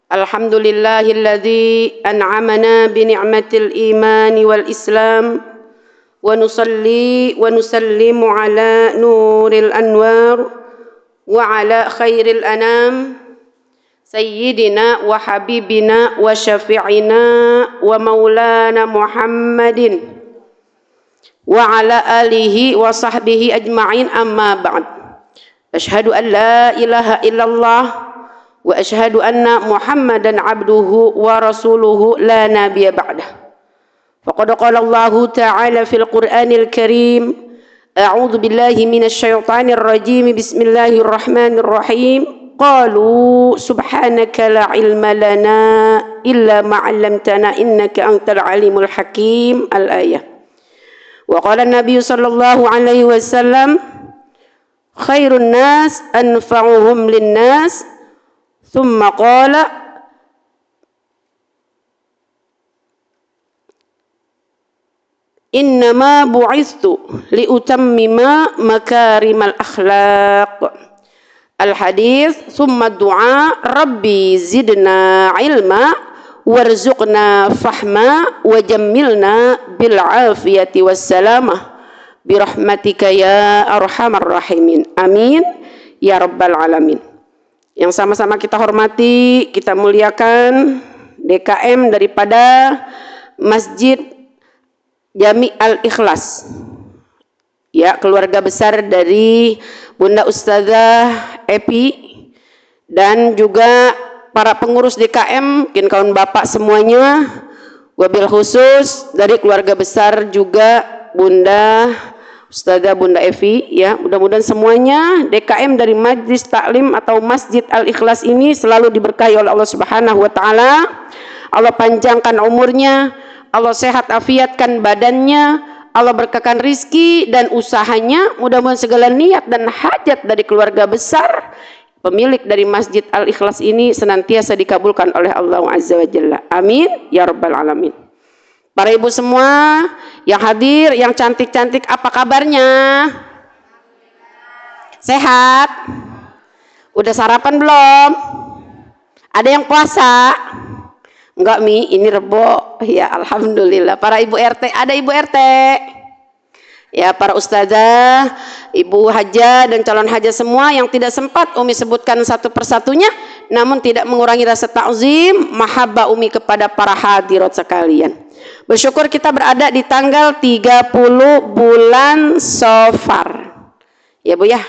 Alhamdulillahilladzi an'amana bi ni'matil iman wal islam wa nusalli wa nusallimu ala nuril anwar wa ala khairil anam sayyidina wa habibina wa syafi'ina wa maulana Muhammadin wa ala alihi wa sahbihi ajma'in, amma ba'd. Asyhadu an la ilaha illallah wa asyhadu anna Muhammadan abduhu wa rasuluhu la nabiyya ba'dah. Faqad qala Allah ta'ala fil Qur'anil Karim, a'udzu billahi minasy syaithanir rajim, bismillahirrahmanirrahim. Qalu subhanaka la ilma lana illa ma 'allamtana innaka antal alimul hakim. Al-ayah. Wa qala an-nabiy sallallahu alaihi wasallam, khairun nas anfa'uhum lin-nas. Thumma qala innama bu'ithu liutammima makarimal akhlaq. Al-hadis. Thumma du'a rabbi zidna ilma warzuqna fahma wa jammilna bil afiyati wassalamah birahmatika ya arhamar rahimin. Amin ya rabbal alamin. Yang sama-sama kita hormati, kita muliakan DKM daripada Masjid Jami Al-Ikhlas, ya, keluarga besar dari Bunda Ustazah Epi dan juga para pengurus DKM, mungkin kawan bapak semuanya, wabil khusus dari keluarga besar juga Bunda Ustazah Bunda Evi, ya, mudah-mudahan semuanya DKM dari Majlis Taklim atau Masjid Al-Ikhlas ini selalu diberkahi oleh Allah Subhanahu wa taala. Allah panjangkan umurnya, Allah sehat afiatkan badannya, Allah berkahkan rizki dan usahanya. Mudah-mudahan segala niat dan hajat dari keluarga besar pemilik dari Masjid Al-Ikhlas ini senantiasa dikabulkan oleh Allah Azza wa Jalla. Amin ya rabbal alamin. Para ibu semua yang hadir, yang cantik-cantik, apa kabarnya? Sehat? Udah sarapan belum? Ada yang puasa? Enggak, Mi, ini Rebo. Ya, alhamdulillah. Para ibu RT, ada ibu RT? Ya, para ustazah, ibu hajah dan calon hajah semua yang tidak sempat Umi sebutkan satu persatunya, namun tidak mengurangi rasa ta'zim, mahabbah Umi kepada para hadirat sekalian. Bersyukur kita berada di tanggal 30 bulan Safar. Ya Bu ya,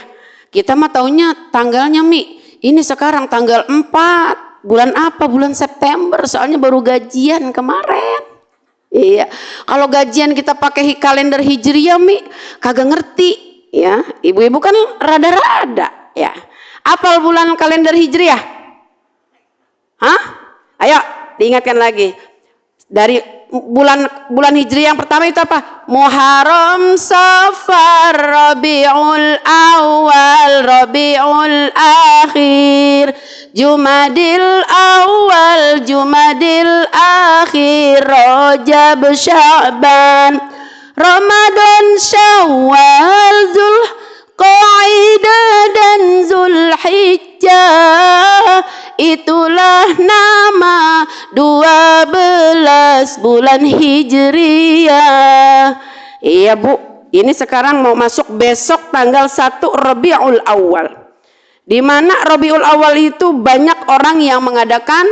kita mah taunya tanggalnya, Mi, ini sekarang tanggal 4. Bulan apa? Bulan September, soalnya baru gajian kemarin. Iya, kalau gajian kita pakai kalender Hijriyah, Mi, kagak ngerti. Ya, ibu-ibu kan rada-rada. Ya, apal bulan kalender Hijriyah? Hah? Ayo, diingatkan lagi. Dari bulan Hijriah yang pertama itu apa? Muharram, Safar, Rabiul Awal, Rabiul Akhir, Jumadil Awal, Jumadil Akhir, Rajab, Sya'ban, Ramadan, Syawal, Zulqa'dah dan Zulhijjah. Itulah nama 12 bulan Hijriyah. Iya Bu, ini sekarang mau masuk besok tanggal 1 Rabiul Awal. Di mana Rabiul Awal itu banyak orang yang mengadakan,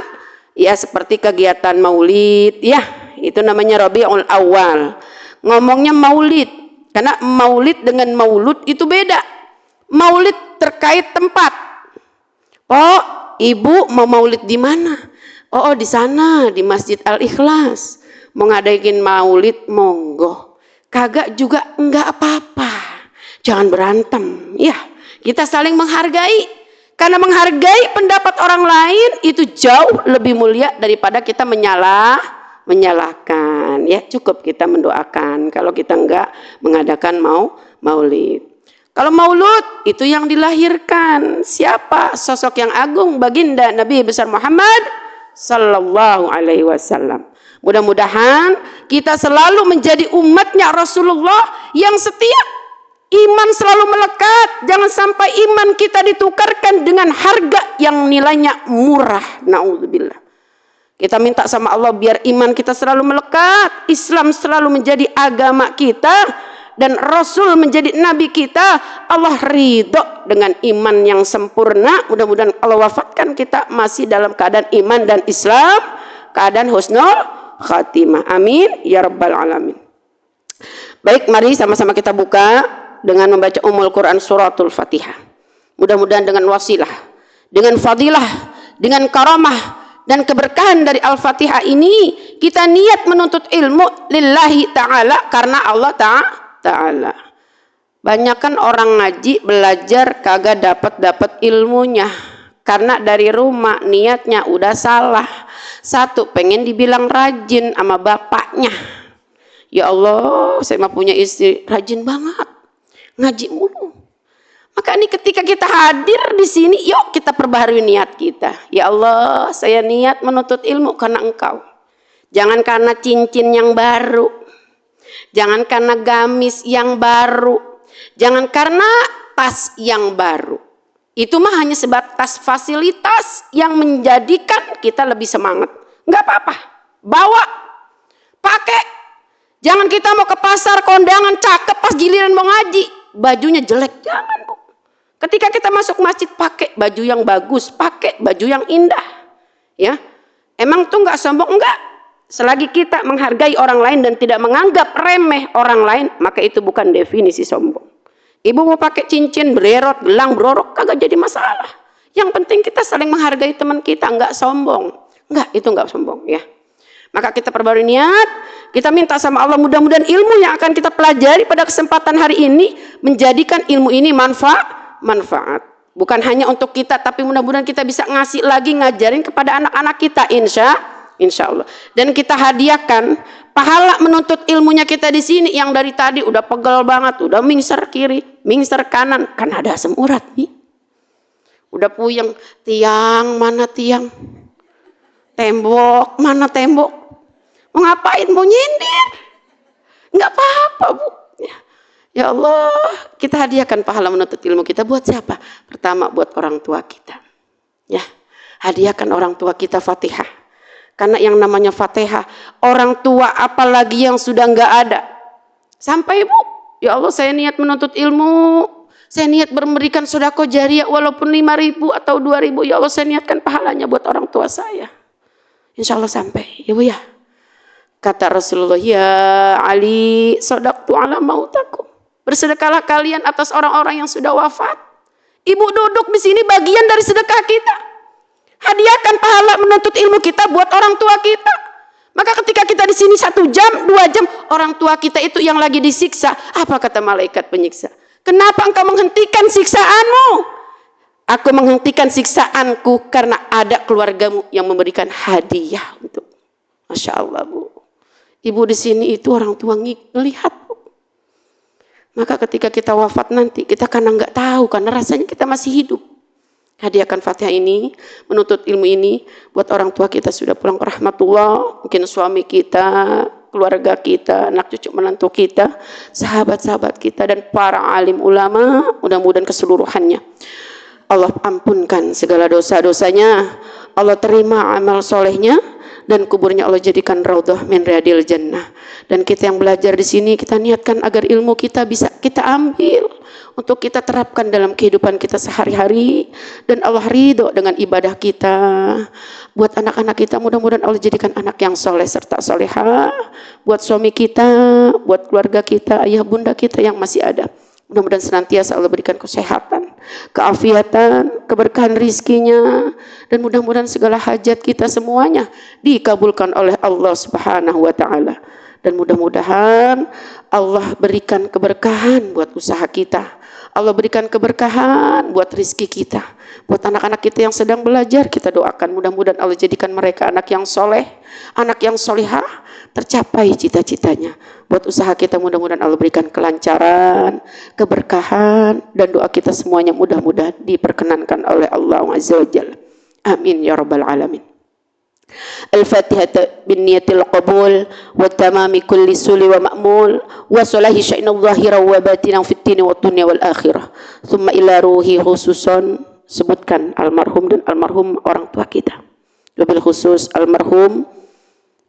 ya, seperti kegiatan maulid, ya, itu namanya Rabiul Awal. Ngomongnya maulid, karena maulid dengan maulud itu beda. Maulid terkait tempat. Oh, ibu mau maulid di mana? Oh, di sana, di Masjid Al-Ikhlas. Mau ngadain maulid, monggo. Kagak juga enggak apa-apa. Jangan berantem. Ya, kita saling menghargai. Karena menghargai pendapat orang lain itu jauh lebih mulia daripada kita menyalahkan. Ya, cukup kita mendoakan kalau kita enggak mengadakan maulid. Kalau maulud itu yang dilahirkan siapa? Sosok yang agung, baginda Nabi besar Muhammad sallallahu alaihi wasallam. Mudah-mudahan kita selalu menjadi umatnya Rasulullah yang setia, Iman selalu melekat. Jangan sampai iman kita ditukarkan dengan harga yang nilainya murah. Na'udzubillah. Kita minta sama Allah biar iman kita selalu melekat. Islam selalu menjadi agama kita. Dan Rasul menjadi Nabi kita. Allah ridho dengan iman yang sempurna. Mudah-mudahan Allah wafatkan kita masih dalam keadaan iman dan Islam. Keadaan husnul khatimah. Amin. Ya Rabbal Alamin. Baik, mari sama-sama kita buka dengan membaca Ummul Quran suratul Fatihah. Mudah-mudahan dengan wasilah, dengan fadilah, dengan karamah dan keberkahan dari Al-Fatihah ini kita niat menuntut ilmu lillahi ta'ala karena Allah ta'ala. Banyak kan orang ngaji belajar kagak dapat ilmunya karena dari rumah niatnya udah salah. Satu, pengen dibilang rajin sama bapaknya. Ya Allah, saya mah punya istri rajin banget, ngaji mulu. Maka ini ketika kita hadir di sini, yuk kita perbaharui niat kita. Ya Allah, saya niat menuntut ilmu karena Engkau. Jangan karena cincin yang baru. Jangan karena gamis yang baru. Jangan karena tas yang baru. Itu mah hanya sebatas fasilitas yang menjadikan kita lebih semangat. Enggak apa-apa. Bawa. Pakai. Jangan kita mau ke pasar kondangan cakep pas giliran mau ngaji. Bajunya jelek. Jangan, Bu. Ketika kita masuk masjid pakai baju yang bagus. Pakai baju yang indah. Ya. Emang tuh enggak sombong? Enggak. Selagi kita menghargai orang lain dan tidak menganggap remeh orang lain, maka itu bukan definisi sombong. Ibu mau pakai cincin, bererot, gelang, berorok, kagak jadi masalah. Yang penting kita saling menghargai teman kita, enggak sombong. Enggak, itu enggak sombong ya. Maka kita perbarui niat, kita minta sama Allah mudah-mudahan ilmu yang akan kita pelajari pada kesempatan hari ini menjadikan ilmu ini manfaat. Bukan hanya untuk kita, tapi mudah-mudahan kita bisa ngasih lagi, ngajarin kepada anak-anak kita, insya Allah. Dan kita hadiahkan pahala menuntut ilmunya kita di sini yang dari tadi udah pegel banget, udah mingser kiri, mingser kanan, kan ada asam urat nih. Udah puyeng, tiang mana tiang? Tembok mana tembok? Mau ngapain? Mau nyindir? Enggak apa-apa, Bu. Ya Allah, kita hadiahkan pahala menuntut ilmu kita buat siapa? Pertama buat orang tua kita. Ya, hadiahkan orang tua kita Fatihah. Karena yang namanya Fatihah, orang tua apalagi yang sudah enggak ada. Sampai, Bu, ya Allah saya niat menuntut ilmu, saya niat memberikan sedekah jariah walaupun 5.000 atau 2.000, ya Allah saya niatkan pahalanya buat orang tua saya. Insya Allah sampai, ya Bu ya. Kata Rasulullah, ya Ali, shadaqtu ala mautakum. Bersedekahlah kalian atas orang-orang yang sudah wafat. Ibu duduk di sini bagian dari sedekah kita. Hadiahkan pahala menuntut ilmu kita buat orang tua kita. Maka ketika kita di sini 1 jam, 2 jam, orang tua kita itu yang lagi disiksa. Apa kata malaikat penyiksa? Kenapa engkau menghentikan siksaanmu? Aku menghentikan siksaanku karena ada keluargamu yang memberikan hadiah untuk. Masya Allah, Bu. Ibu di sini itu orang tua ngelihat, Bu. Maka ketika kita wafat nanti, kita karena nggak tahu, karena rasanya kita masih hidup. Hadiahkan Fatihah ini, menuntut ilmu ini, buat orang tua kita sudah pulang ke rahmatullah, mungkin suami kita, keluarga kita, anak cucu menantu kita, sahabat-sahabat kita, dan para alim ulama, mudah-mudahan keseluruhannya. Allah ampunkan segala dosa-dosanya, Allah terima amal solehnya, dan kuburnya Allah jadikan raudhah min riyadil jannah. Dan kita yang belajar di sini, kita niatkan agar ilmu kita bisa kita ambil untuk kita terapkan dalam kehidupan kita sehari-hari, dan Allah ridho dengan ibadah kita. Buat anak-anak kita, mudah-mudahan Allah jadikan anak yang soleh serta soleha. Buat suami kita, buat keluarga kita, ayah bunda kita yang masih ada, mudah-mudahan senantiasa Allah berikan kesehatan, keafiatan, keberkahan rizkinya, dan mudah-mudahan segala hajat kita semuanya dikabulkan oleh Allah Subhanahu wa Ta'ala. Dan mudah-mudahan Allah berikan keberkahan buat usaha kita, Allah berikan keberkahan buat rizki kita. Buat anak-anak kita yang sedang belajar, kita doakan mudah-mudahan Allah jadikan mereka anak yang soleh, anak yang solihah, tercapai cita-citanya. Buat usaha kita mudah-mudahan Allah berikan kelancaran, keberkahan, dan doa kita semuanya mudah-mudahan diperkenankan oleh Allah Azza wa Jalla. Amin ya Rabbal Alamin. الفاتحة بالنية القبول والتمام كل سول ومأمول وصلاح شأن الظاهر وباطنا في الدين والدنيا والآخرة ثم إلى روحي خصوصا. Sebutkan almarhum dan almarhum orang tua kita, lebih khusus almarhum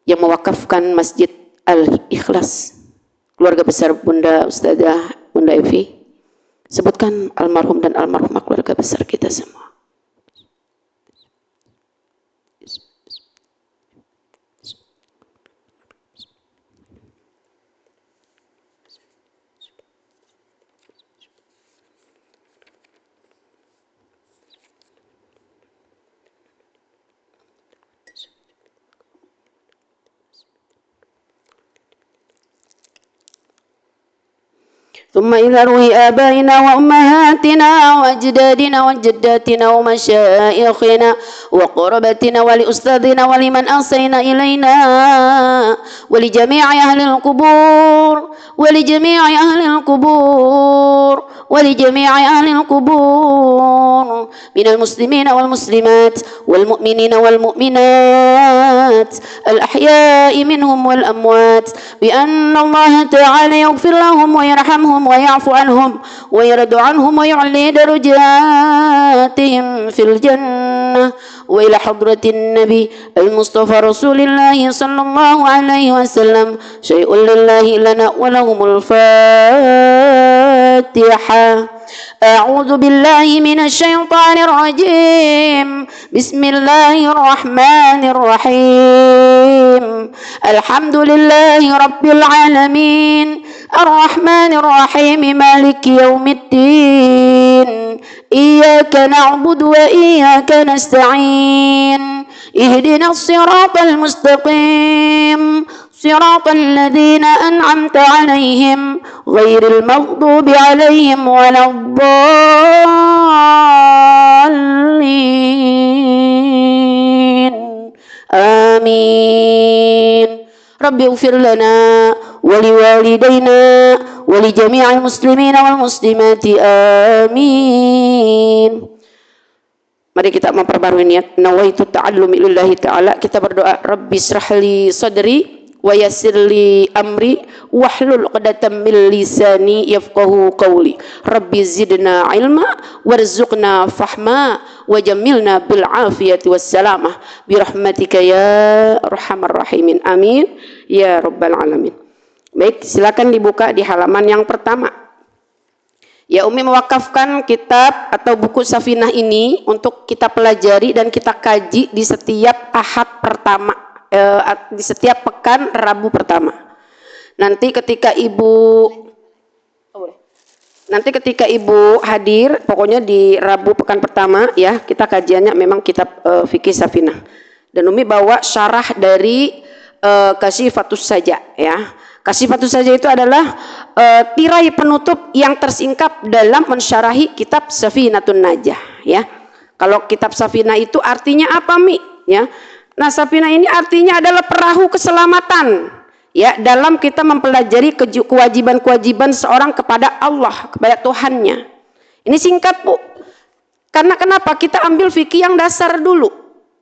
yang mewakafkan Masjid Al-Ikhlas, keluarga besar Bunda Ustazah Bunda Evi. Sebutkan almarhum dan almarhumah keluarga besar kita semua. ثم إلى روح آبائنا وأمهاتنا وأجدادنا وجداتنا ومشايخنا وقربتنا ولأستاذنا ولمن أوصينا إلينا ولجميع أهل القبور ولجميع أهل القبور ولجميع أهل القبور من المسلمين والمسلمات والمؤمنين والمؤمنات الأحياء منهم والأموات بأن الله تعالى يغفر لهم ويرحمهم ويعفو عنهم ويرد عنهم ويعلي درجاتهم في الجنة وإلى حضرة النبي المصطفى رسول الله صلى الله عليه وسلم شيء لله لنا ولهم الفاتحة. أعوذ بالله من الشيطان الرجيم بسم الله الرحمن الرحيم الحمد لله رب العالمين الرحمن الرحيم مالك يوم الدين إياك نعبد وإياك نستعين اهدنا الصراط المستقيم صراط الذين أنعمت عليهم غير المغضوب عليهم ولا الضالين آمين. رب اغفر لنا ولوالدينا ولجميع المسلمين والmuslimat آمين. Mari kita memperbarui niat nawaitu ta'allumi lillahi ta'ala. Kita berdoa, Rabbi srahli sadri wa yassirli amri wahlul 'uqdatam min lisani yafqahu qawli. Rabbi zidna ilma warzuqna fahma wajamilna bil afiyati wassalamah bi rahmatika ya arhamar rahimin. Amin ya rabbal alamin. Baik, silakan dibuka di halaman yang pertama. Ya, Umi mewakafkan kitab atau buku Safinah ini untuk kita pelajari dan kita kaji di setiap ahad pertama, di setiap pekan Rabu pertama. Nanti ketika Ibu hadir, pokoknya di Rabu pekan pertama ya, kita kajiannya memang kitab fikih Safinah. Dan Umi bawa syarah dari Kasyifatus Saja ya. Kasyifatus Saja itu adalah tirai penutup yang tersingkap dalam mensyarahi kitab Safinatun Najah ya. Kalau kitab Safinah itu artinya apa, Mi? Ya. Nah, Safinah ini artinya adalah perahu keselamatan ya, dalam kita mempelajari kewajiban-kewajiban seorang kepada Allah, kepada Tuhannya. Ini singkat, Bu. Karena kenapa? Kita ambil fikih yang dasar dulu.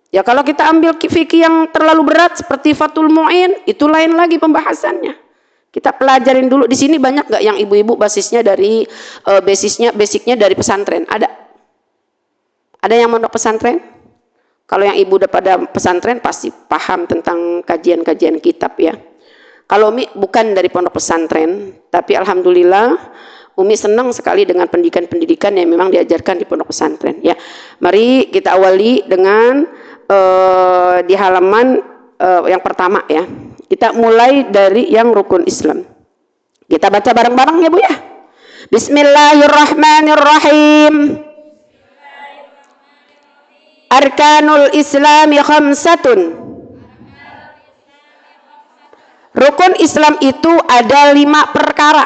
Ya, kalau kita ambil fikih yang terlalu berat seperti Fathul Mu'in, itu lain lagi pembahasannya. Kita pelajarin dulu. Di sini banyak nggak yang ibu-ibu basisnya dari basicnya dari pesantren? Ada yang mondok pesantren? Kalau yang ibu udah pada pesantren pasti paham tentang kajian-kajian kitab ya. Kalau Umi bukan dari pondok pesantren, tapi alhamdulillah Umi senang sekali dengan pendidikan-pendidikan yang memang diajarkan di pondok pesantren ya. Mari kita awali dengan di halaman yang pertama ya. Kita mulai dari yang rukun Islam. Kita baca bareng-bareng ya, Bu ya. Bismillahirrahmanirrahim. Arkanul Islami khamsatun. Rukun Islam itu ada 5 perkara.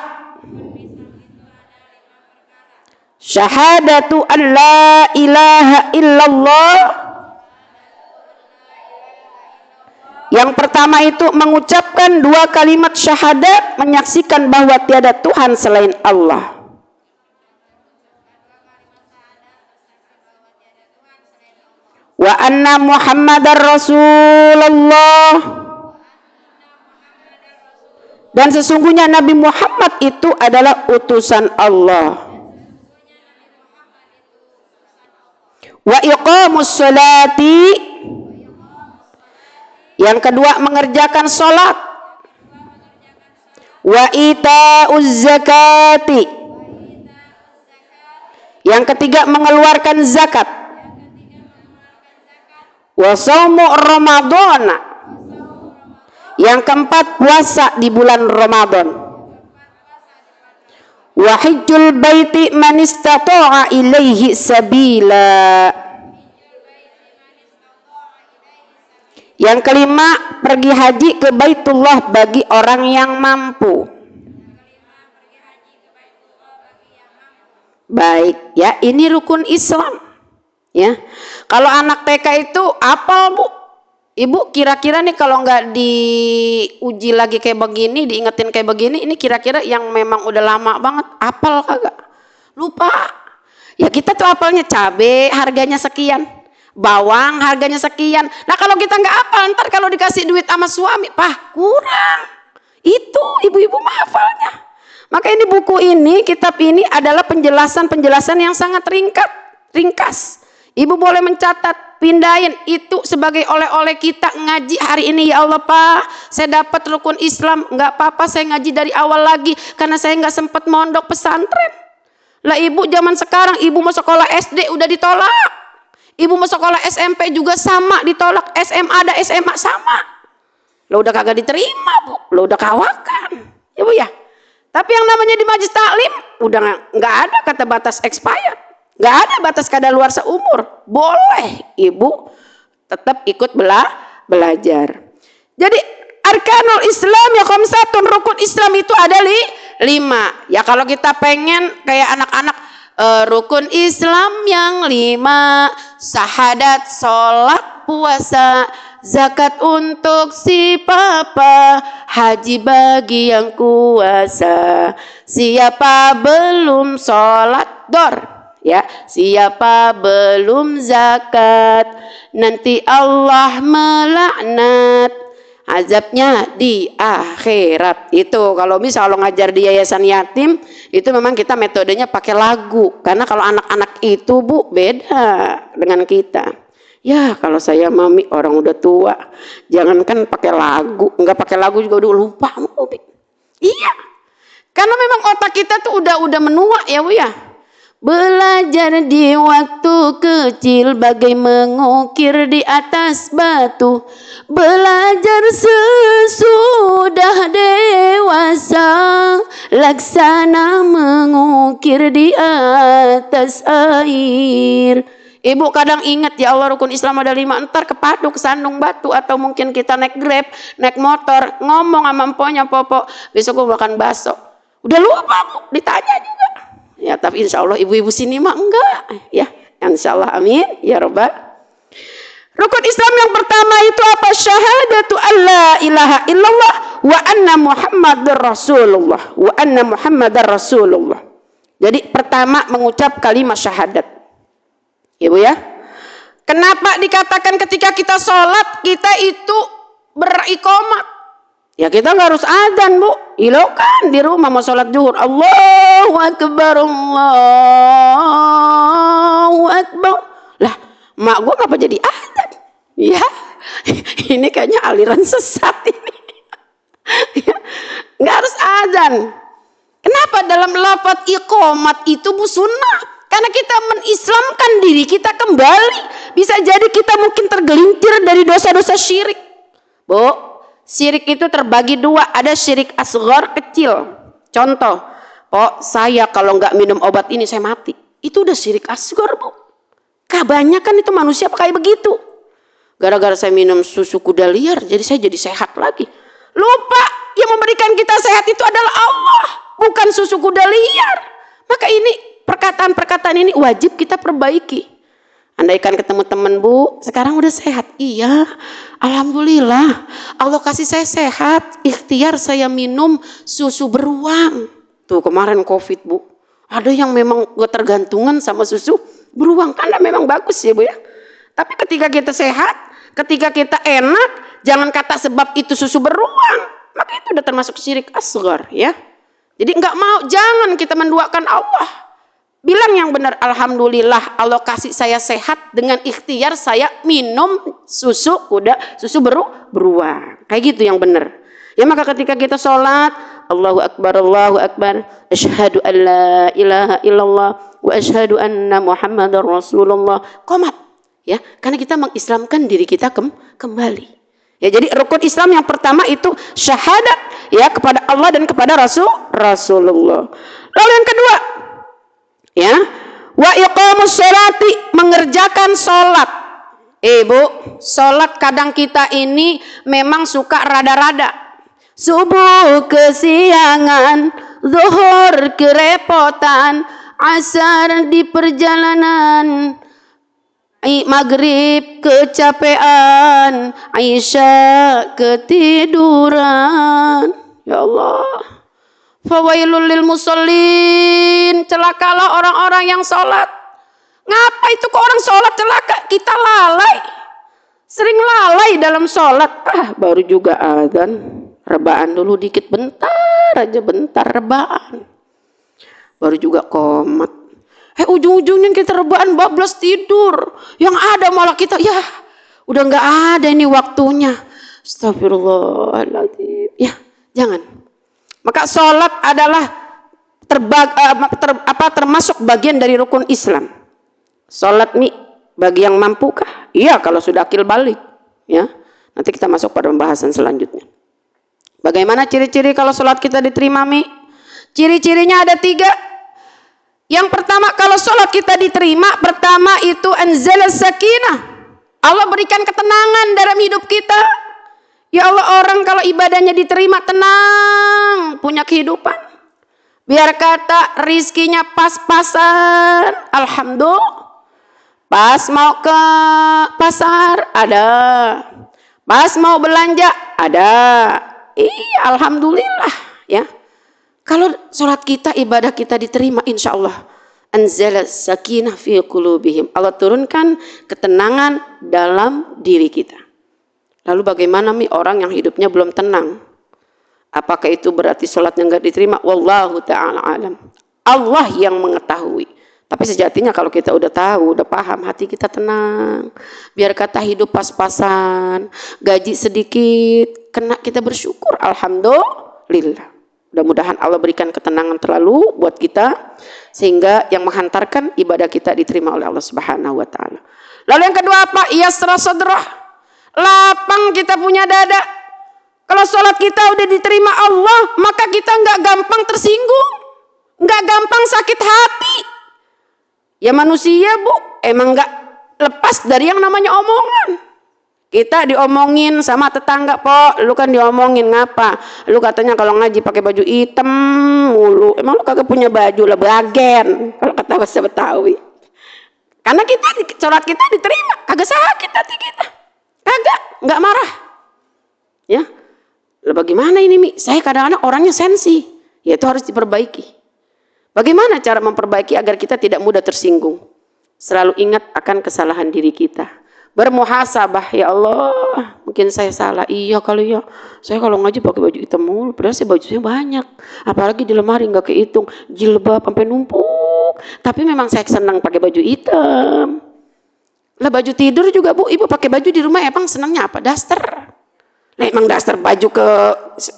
Syahadatu an la ilaha illallah. Yang pertama itu mengucapkan 2 kalimat syahadat, menyaksikan bahwa tiada Tuhan selain Allah. wa anna Muhammadar Rasulullah, dan sesungguhnya Nabi Muhammad itu adalah utusan Allah. Wa iqamus sholati, yang kedua mengerjakan sholat. Wa ita'uz zakati, yang ketiga mengeluarkan zakat. Wa shaumu Ramadan, yang keempat puasa di bulan Ramadan. Wa hajjul baiti man istata'a ilaihi sabila, yang kelima pergi haji ke Baitullah bagi orang yang mampu. Baik ya, ini rukun Islam ya. Kalau anak TK itu apal Bu, Ibu kira-kira nih kalau nggak diuji lagi kayak begini, diingetin kayak begini, ini kira-kira yang memang udah lama banget apal kagak? Lupa. Ya kita tuh apalnya cabe harganya sekian, bawang harganya sekian. Nah kalau kita nggak apal, ntar kalau dikasih duit sama suami, Pah kurang. Itu ibu-ibu mah hafalnya. Maka ini buku ini, kitab ini adalah penjelasan-penjelasan yang sangat ringkas. Ibu boleh mencatat, pindahin itu sebagai oleh-oleh kita ngaji hari ini. Ya Allah Pak, saya dapat rukun Islam, nggak apa-apa saya ngaji dari awal lagi karena saya nggak sempat mondok pesantren. Lah ibu zaman sekarang, ibu mau sekolah SD udah ditolak, ibu mau sekolah SMP juga sama ditolak, SMA ada SMA sama. Lo udah kagak diterima Bu, lo udah kawakan ya Bu ya. Tapi yang namanya di majelis taklim udah nggak ada kata batas expired, nggak ada batas kadaluarsa umur, boleh ibu tetap ikut belajar. Jadi arkanul Islam ya khamsatun, rukun Islam itu ada 5. Ya kalau kita pengen kayak anak-anak, rukun Islam yang 5, syahadat, sholat, puasa, zakat untuk si papa, haji bagi yang kuasa. Siapa belum sholat dor, ya, siapa belum zakat, nanti Allah melaknat, azabnya di akhirat. Itu kalau misal ngajar di yayasan yatim, itu memang kita metodenya pakai lagu, karena kalau anak-anak itu Bu beda dengan kita. Ya kalau saya mami orang udah tua, jangankan pakai lagu, nggak pakai lagu juga udah lupa. Iya, karena memang otak kita tuh udah menua ya Bu ya. Belajar di waktu kecil bagai mengukir di atas batu, belajar sesudah dewasa laksana mengukir di atas air. Ibu kadang ingat ya Allah rukun Islam ada 5, entar kepaduk sandung batu, atau mungkin kita naik Grab, naik motor, ngomong sama emponya, Popo besok gue makan bakso, udah lupa Bu, ditanya juga. Ya tapi insya Allah ibu-ibu sini mah enggak ya, insya Allah amin ya robbal. Rukun Islam yang pertama itu apa? Syahadatu alla ilaha illallah wa anna Muhammadar Rasulullah, wa anna Muhammadar Rasulullah. Jadi pertama mengucap kalimat syahadat. Ibu ya, kenapa dikatakan ketika kita sholat kita itu beriqomat? Ya kita nggak harus adzan Bu, ilokan di rumah mau sholat zuhur, Allahu Akbar, Allahu Akbar. Lah mak gue ngapa jadi adzan? Ya ini kayaknya aliran sesat ini. Nggak harus adzan. Kenapa dalam lafaz iqomat itu Bu sunnah? Karena kita menislamkan diri kita kembali. Bisa jadi kita mungkin tergelintir dari dosa-dosa syirik. Bu, syirik itu terbagi 2. Ada syirik asghar kecil. Contoh, saya kalau nggak minum obat ini saya mati. Itu udah syirik asghar Bu. Kebanyakan itu manusia pakai begitu. Gara-gara saya minum susu kuda liar, jadi saya jadi sehat lagi. Lupa, yang memberikan kita sehat itu adalah Allah, bukan susu kuda liar. Maka ini perkataan-perkataan ini wajib kita perbaiki. Andaikan ketemu teman Bu, sekarang udah sehat. Iya, alhamdulillah. Allah kasih saya sehat. Ikhtiar saya minum susu beruang. Tuh kemarin COVID Bu, ada yang memang gue tergantungan sama susu beruang karena memang bagus ya Bu ya. Tapi ketika kita sehat, ketika kita enak, jangan kata sebab itu susu beruang, maka itu udah termasuk syirik asghar ya. Jadi jangan kita menduakan Allah. Bilang yang benar, alhamdulillah Allah kasih saya sehat, dengan ikhtiar saya minum susu beruang. Kayak gitu yang benar. Ya maka ketika kita sholat, Allahu Akbar, asyhadu an la ilaha illallah wa asyhadu anna Muhammadar Rasulullah. Qomat. Ya, karena kita mengislamkan diri kita kembali. Ya, jadi rukun Islam yang pertama itu syahadat ya kepada Allah dan kepada Rasulullah. Lalu yang kedua, ya, wa iqamus sholati, mengerjakan sholat. Bu, sholat kadang kita ini memang suka rada-rada. Subuh kesiangan, zuhur kerepotan, asar di perjalanan, maghrib kecapean, Aisyah ketiduran. Ya Allah, fawailul lil musallin, celakalah orang-orang yang sholat. Ngapa itu kok orang sholat celaka? Kita lalai, sering lalai dalam sholat. Baru juga azan, rebaan dulu dikit, bentar rebaan, baru juga qomat. Ujung-ujungnya kita rebaan bablas tidur, yang ada malah kita ya udah nggak ada ini waktunya. Astagfirullahaladzim. Ya jangan. Maka sholat adalah termasuk bagian dari rukun Islam. Sholat nih bagi yang mampukah? Iya kalau sudah akil balik ya. Nanti kita masuk pada pembahasan selanjutnya. Bagaimana ciri-ciri kalau sholat kita diterima, Mi? Ciri-cirinya ada 3. Yang pertama, kalau sholat kita diterima, pertama itu anzalas sakinah. Allah berikan ketenangan dalam hidup kita. Ya Allah, orang kalau ibadahnya diterima tenang, punya kehidupan. Biar kata rizkinya pas-pasan, alhamdulillah. Pas mau ke pasar ada, pas mau belanja ada. Iya, alhamdulillah ya. Kalau sholat kita, ibadah kita diterima, insya Allah anzala sakinah fi qulubihim. Allah turunkan ketenangan dalam diri kita. Lalu bagaimana orang yang hidupnya belum tenang? Apakah itu berarti sholatnya nggak diterima? Wallahu ta'ala alam. Allah yang mengetahui. Tapi sejatinya kalau kita udah tahu, udah paham, hati kita tenang. Biar kata hidup pas-pasan, gaji sedikit, kena kita bersyukur. Alhamdulillah. Mudah-mudahan Allah berikan ketenangan terlalu buat kita, sehingga yang menghantarkan ibadah kita diterima oleh Allah Subhanahu wa Ta'ala. Lalu yang kedua apa? Yasra sadrah. Lapang kita punya dada. Kalau sholat kita udah diterima Allah, maka kita nggak gampang tersinggung, nggak gampang sakit hati. Ya manusia Bu, emang nggak lepas dari yang namanya omongan. Kita diomongin sama tetangga, Po, lu kan diomongin ngapa? Lu katanya kalau ngaji pakai baju hitam mulu. Emang lu kagak punya baju lah, bagen. Kalau kata bahasa Betawi. Karena kita sholat kita diterima, kagak sakit hati kita. Kagak, nggak marah. Ya. Lah bagaimana ini, Mi? Saya kadang-kadang orangnya sensi. Ya itu harus diperbaiki. Bagaimana cara memperbaiki agar kita tidak mudah tersinggung? Selalu ingat akan kesalahan diri kita. Bermuhasabah, ya Allah, mungkin saya salah. Iya kali ya, saya kalau ngaji pakai baju hitam mulu, padahal saya bajunya banyak. Apalagi di lemari nggak kehitung, jilbab sampai numpuk. Tapi memang saya senang pakai baju hitam. Lah baju tidur juga Bu, Ibu pakai baju di rumah emang senangnya apa? Daster. Lah emang daster baju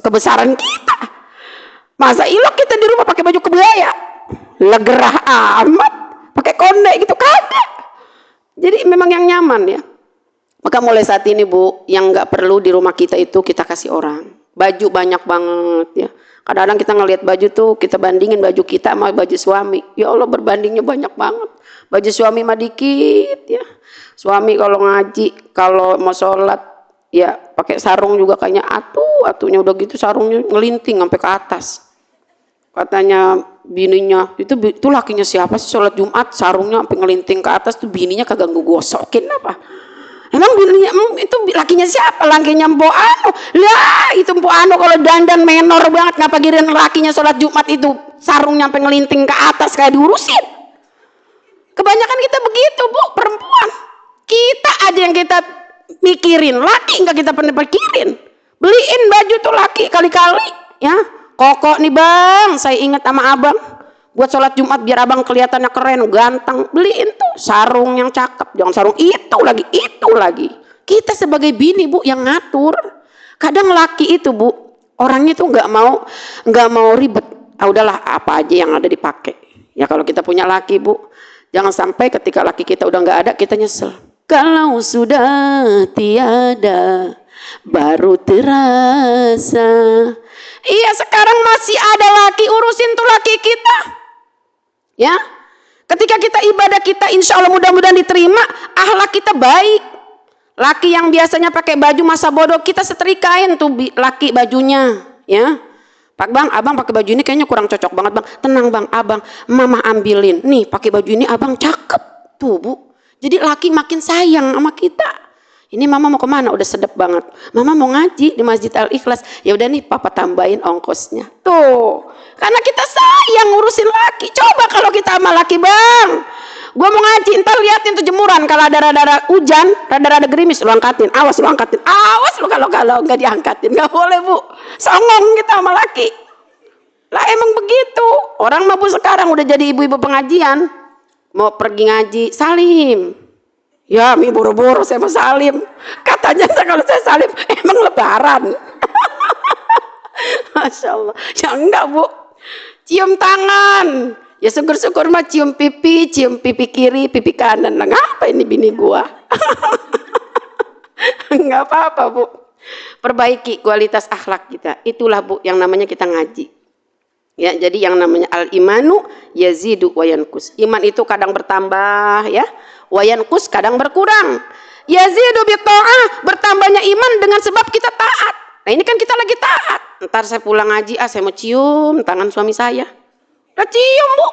kebesaran kita. Masa ilok kita di rumah pakai baju kebaya? Legerah amat, pakai konde gitu kagak. Jadi memang yang nyaman ya. Maka mulai saat ini Bu, yang nggak perlu di rumah kita itu kita kasih orang. Baju banyak banget ya. Kadang-kadang kita ngelihat baju tuh, kita bandingin baju kita sama baju suami. Ya Allah, berbandingnya banyak banget. Baju suami mah dikit ya. Suami kalau ngaji, kalau mau sholat ya pakai sarung juga kayaknya atunya udah gitu sarungnya ngelinting sampai ke atas. Katanya bininya, itu lakinya siapa sih sholat Jumat sarungnya sampai ngelinting ke atas, tuh bininya kagak gosokin apa? Emang bininya itu lakinya siapa? Lakinya Mpo Ano. Lah itu Mpo Ano kalau dandan menor banget, ngapa giliran lakinya sholat Jumat itu sarungnya sampai ngelinting ke atas kayak diurusin? Kebanyakan kita begitu Bu, perempuan. Kita aja yang kita mikirin, laki nggak kita pernah pikirin. Beliin baju tuh laki kali-kali, ya. Koko nih bang, saya ingat sama abang, buat sholat Jumat biar abang kelihatannya keren, ganteng. Beliin tuh sarung yang cakep, jangan sarung itu lagi. Kita sebagai bini bu yang ngatur. Kadang laki itu bu, orangnya tuh nggak mau ribet. Ah udahlah apa aja yang ada dipakai. Ya kalau kita punya laki bu, jangan sampai ketika laki kita udah nggak ada kita nyesel. Kalau sudah tiada baru terasa. Iya sekarang masih ada laki, urusin tuh laki kita. Ya, ketika kita ibadah kita insya Allah mudah-mudahan diterima, akhlak kita baik. Laki yang biasanya pakai baju masa bodoh kita setrikain tuh laki bajunya. Ya, Pak bang, abang pakai baju ini kayaknya kurang cocok banget bang. Tenang bang, abang, mama ambilin. Nih pakai baju ini abang cakep tuh bu. Jadi laki makin sayang sama kita. Ini mama mau kemana? Udah sedep banget. Mama mau ngaji di Masjid Al-Ikhlas. Ya udah nih papa tambahin ongkosnya. Tuh. Karena kita sayang ngurusin laki. Coba kalau kita sama laki bang. Gua mau ngaji, ntar liatin tuh jemuran. Kalau ada rada-rada hujan, rada-rada gerimis, lu angkatin. Awas lu angkatin. Awas lu kalau nggak diangkatin. Nggak boleh bu. Songong kita sama laki. Lah emang begitu. Orang mah bu sekarang udah jadi ibu-ibu pengajian. Mau pergi ngaji, salim. Ya, mi buru-buru saya mau salim. Katanya kalau saya salim, emang lebaran. Masya Allah. Ya enggak bu. Cium tangan. Ya syukur-syukur mah cium pipi kiri, pipi kanan. Lah ngapa ini bini gua? Enggak apa-apa bu. Perbaiki kualitas akhlak kita. Itulah bu yang namanya kita ngaji. Ya, jadi yang namanya al-imanu yazidu wa yankus. Iman itu kadang bertambah ya, wa yankus kadang berkurang. Yazidu bi ta'ah, bertambahnya iman dengan sebab kita taat. Nah, ini kan kita lagi taat. Ntar saya pulang ngaji, saya mau cium tangan suami saya. Udah cium, Bu.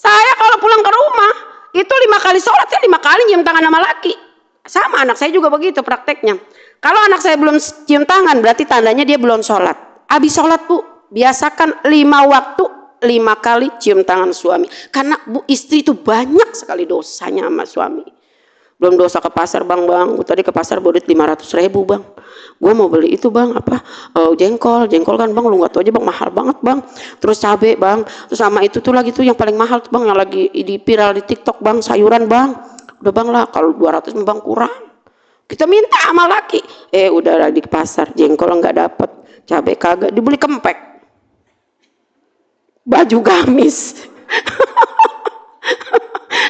Saya kalau pulang ke rumah, itu 5 kali sholat, ya 5 kali cium tangan sama laki. Sama anak saya juga begitu prakteknya. Kalau anak saya belum cium tangan, berarti tandanya dia belum sholat. Habis sholat, Bu. Biasakan 5 waktu 5 kali cium tangan suami. Karena bu istri itu banyak sekali dosanya sama suami. Belum dosa ke pasar bang. Gue tadi ke pasar bawa duit 500.000 bang. Gue mau beli itu bang apa? Jengkol kan bang. Lu nggak tahu aja bang mahal banget bang. Terus cabai bang. Terus sama itu tuh lagi tuh yang paling mahal tuh bang yang lagi di viral di TikTok bang sayuran bang. Udah bang lah kalau 200 bang kurang. Kita minta sama laki. Udah di pasar jengkol nggak dapet. Cabai kagak dibeli kempek. Baju gamis.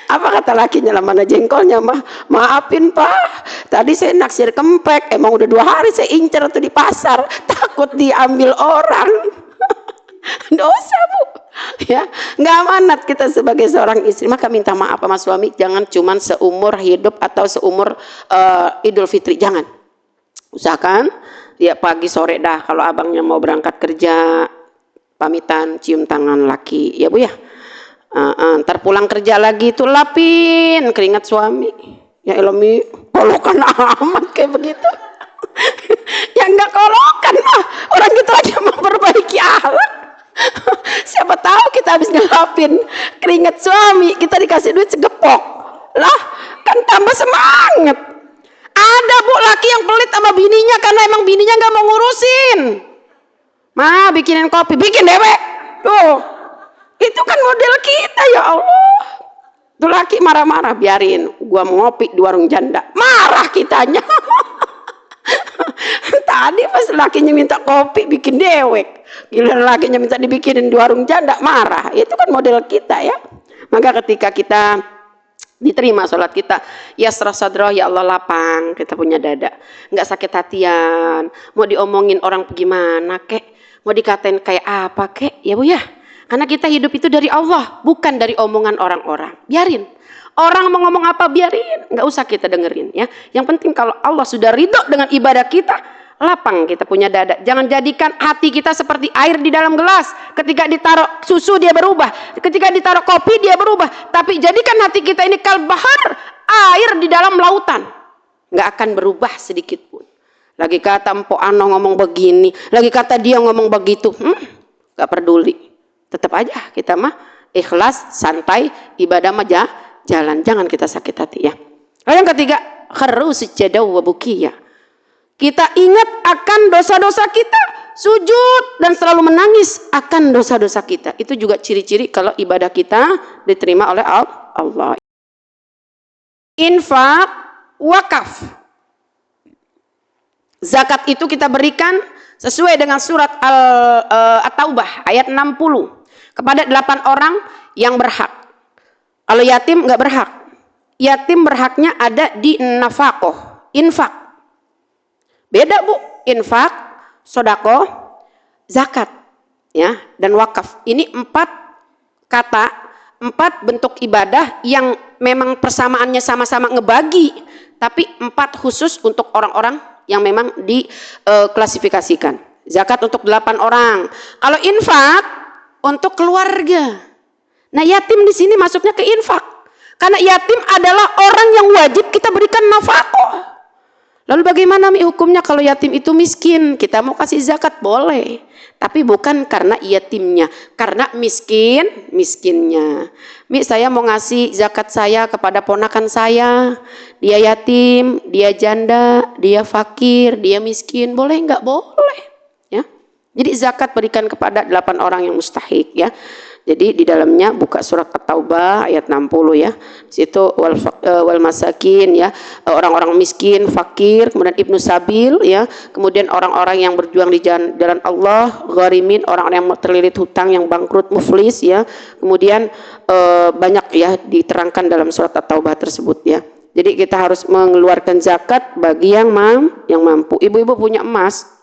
Apa kata lakinya lah mana jengkolnya mah? Maafin pak, tadi saya naksir kempek. Emang udah 2 hari saya incer tuh di pasar, takut diambil orang. Dosa bu. Ya, nggak amanat kita sebagai seorang istri. Maka minta maaf sama suami. Jangan cuman seumur hidup atau seumur Idul Fitri. Jangan. Usahakan ya pagi sore dah kalau abangnya mau berangkat kerja. Pamitan cium tangan laki ya bu ya. Ntar pulang kerja lagi tuh lapin keringat suami. Ya Elomi kolokan amat kayak begitu. Ya enggak kolokan lah. Orang kita lagi memperbaiki akhlak. Siapa tahu kita habis ngelapin keringat suami kita dikasih duit segepok. Lah kan tambah semangat. Ada bu laki yang pelit sama bininya karena emang bininya nggak mau ngurusin. Ma bikinin kopi, bikin dewek. Tuh, itu kan model kita ya Allah. Tuh laki marah-marah, biarin. Gua mau ngopi di warung janda. Marah kitanya. Tadi pas lakinya minta kopi, bikin dewek. Giliran lakinya minta dibikinin di warung janda, marah. Itu kan model kita ya. Maka ketika kita diterima sholat kita, yasrah sadroh, ya Allah lapang, kita punya dada. Nggak sakit hatian. Mau diomongin orang gimana kek. Mau dikatain kayak apa kek ya bu ya, karena kita hidup itu dari Allah bukan dari omongan orang-orang. Biarin orang mau ngomong apa, biarin, nggak usah kita dengerin ya. Yang penting kalau Allah sudah ridho dengan ibadah kita, lapang kita punya dada. Jangan jadikan hati kita seperti air di dalam gelas. Ketika ditaruh susu dia berubah, ketika ditaruh kopi dia berubah. Tapi jadikan hati kita ini kal bahar, air di dalam lautan, nggak akan berubah sedikit pun. Lagi kata Mpok Ano ngomong begini, lagi kata dia ngomong begitu, gak peduli. Tetap aja kita mah ikhlas, santai, ibadah mah jalan. Jangan kita sakit hati ya. Lalu yang ketiga, kharru sujada wa bukiya. Kita ingat akan dosa-dosa kita, sujud dan selalu menangis akan dosa-dosa kita. Itu juga ciri-ciri kalau ibadah kita diterima oleh Allah. Infak, wakaf. Zakat itu kita berikan sesuai dengan surat At-Taubah ayat 60 kepada 8 orang yang berhak. Kalau yatim nggak berhak. Yatim berhaknya ada di nafaqoh, infak. Beda Bu, infak, sodako, zakat, ya, dan wakaf. Ini 4 kata, 4 bentuk ibadah yang memang persamaannya sama-sama ngebagi, tapi 4 khusus untuk orang-orang yang memang diklasifikasikan. Zakat untuk 8 orang. Kalau infak untuk keluarga. Nah, yatim di sini masuknya ke infak. Karena yatim adalah orang yang wajib kita berikan nafkah. Lalu bagaimana hukumnya kalau yatim itu miskin? Kita mau kasih zakat boleh, tapi bukan karena yatimnya, karena miskinnya. Saya mau ngasih zakat saya kepada ponakan saya, dia yatim, dia janda, dia fakir, dia miskin, boleh nggak? Boleh, ya. Jadi zakat berikan kepada 8 orang yang mustahik, ya. Jadi di dalamnya buka surat At-Taubah ayat 60, ya. Di situ wal masakin, ya, orang-orang miskin, fakir, kemudian ibnu sabil, ya, kemudian orang-orang yang berjuang di jalan Allah, gharimin, orang-orang yang terlilit hutang, yang bangkrut, muflis, ya. Kemudian banyak, ya, diterangkan dalam surat At-Taubah tersebut, ya. Jadi kita harus mengeluarkan zakat bagi yang mampu. Ibu-ibu punya emas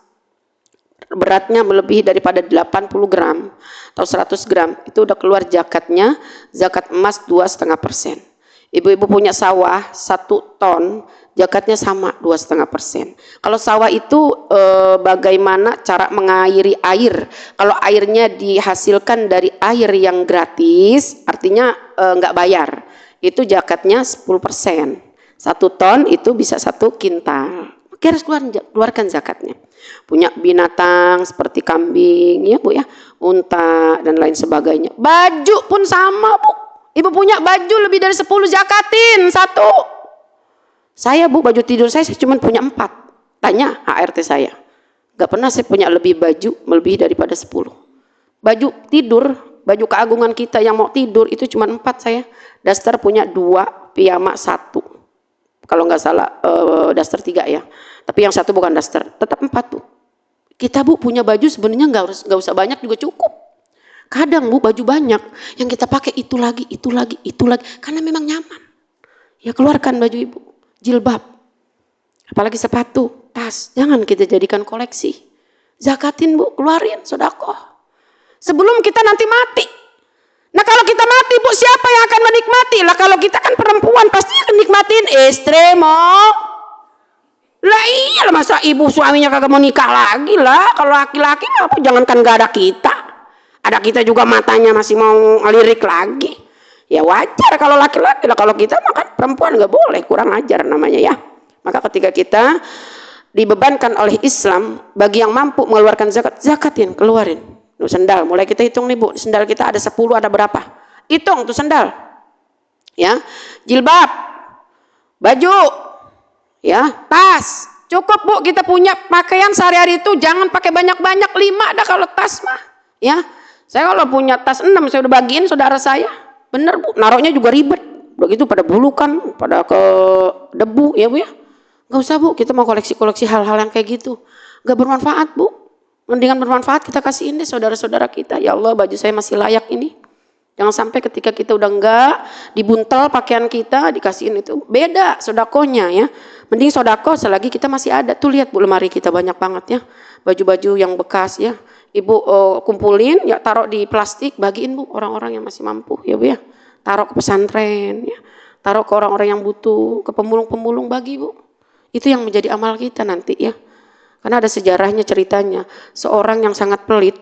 beratnya melebihi daripada 80 gram atau 100 gram, itu udah keluar zakatnya, zakat emas 2,5%. Ibu-ibu punya sawah 1 ton, zakatnya sama 2,5%. Kalau sawah itu bagaimana cara mengairi air? Kalau airnya dihasilkan dari air yang gratis, artinya nggak bayar, itu zakatnya 10%. 1 ton itu bisa 1 kintal. Kita harus keluarkan zakatnya. Punya binatang seperti kambing, ya Bu, ya, unta dan lain sebagainya. Baju pun sama Bu. Ibu punya baju lebih dari 10, zakatin 1. Saya Bu, baju tidur saya cuma punya 4. Tanya HRT saya. Gak pernah saya punya lebih baju melebihi daripada 10. Baju tidur, baju keagungan kita yang mau tidur itu cuma 4 saya. Daster punya 2, piyama 1. Kalau nggak salah daster 3, ya. Tapi yang 1 bukan daster, tetap 4 Bu. Kita Bu punya baju sebenarnya nggak usah banyak juga cukup. Kadang Bu baju banyak, yang kita pakai itu lagi, karena memang nyaman. Ya keluarkan baju Ibu, jilbab, apalagi sepatu, tas, jangan kita jadikan koleksi. Zakatin Bu, keluarin sedekah. Sebelum kita nanti mati. Nah kalau kita mati Bu, siapa yang akan menikmati? Lah kalau kita kan perempuan pasti akan nikmatin istri mau. Lah iyalah, masa ibu suaminya kagak mau nikah lagi lah. Kalau laki-laki apa, jangankan gak ada kita. Ada kita juga matanya masih mau ngelirik lagi. Ya wajar kalau laki-laki lah, kalau kita makan perempuan gak boleh, kurang ajar namanya, ya. Maka ketika kita dibebankan oleh Islam, bagi yang mampu mengeluarkan zakat, zakatin, keluarin. Sendal, mulai kita hitung nih Bu, sendal kita ada 10, ada berapa? Hitung tuh sendal, ya. Jilbab, baju, ya, tas, cukup Bu. Kita punya pakaian sehari-hari itu jangan pakai banyak-banyak, 5 dah kalau tas mah, ya. Saya kalau punya tas 6, saya udah bagiin saudara saya, bener Bu, naruhnya juga ribet, begitu pada bulukan, pada ke debu, ya Bu, ya. Gak usah Bu, kita mau koleksi-koleksi hal-hal yang kayak gitu, gak bermanfaat Bu. Mendingan bermanfaat kita kasihin deh saudara-saudara kita. Ya Allah, baju saya masih layak ini. Jangan sampai ketika kita udah enggak, dibuntel pakaian kita, dikasihin itu. Beda sodakonya, ya. Mending sodako selagi kita masih ada. Tuh lihat Bu, lemari kita banyak banget, ya. Baju-baju yang bekas, ya. Ibu kumpulin, ya, taruh di plastik, bagiin Bu orang-orang yang masih mampu, ya Bu, ya. Taruh ke pesantren, ya. Taruh ke orang-orang yang butuh, ke pemulung-pemulung, bagi Bu. Itu yang menjadi amal kita nanti, ya. Karena ada sejarahnya, ceritanya. Seorang yang sangat pelit,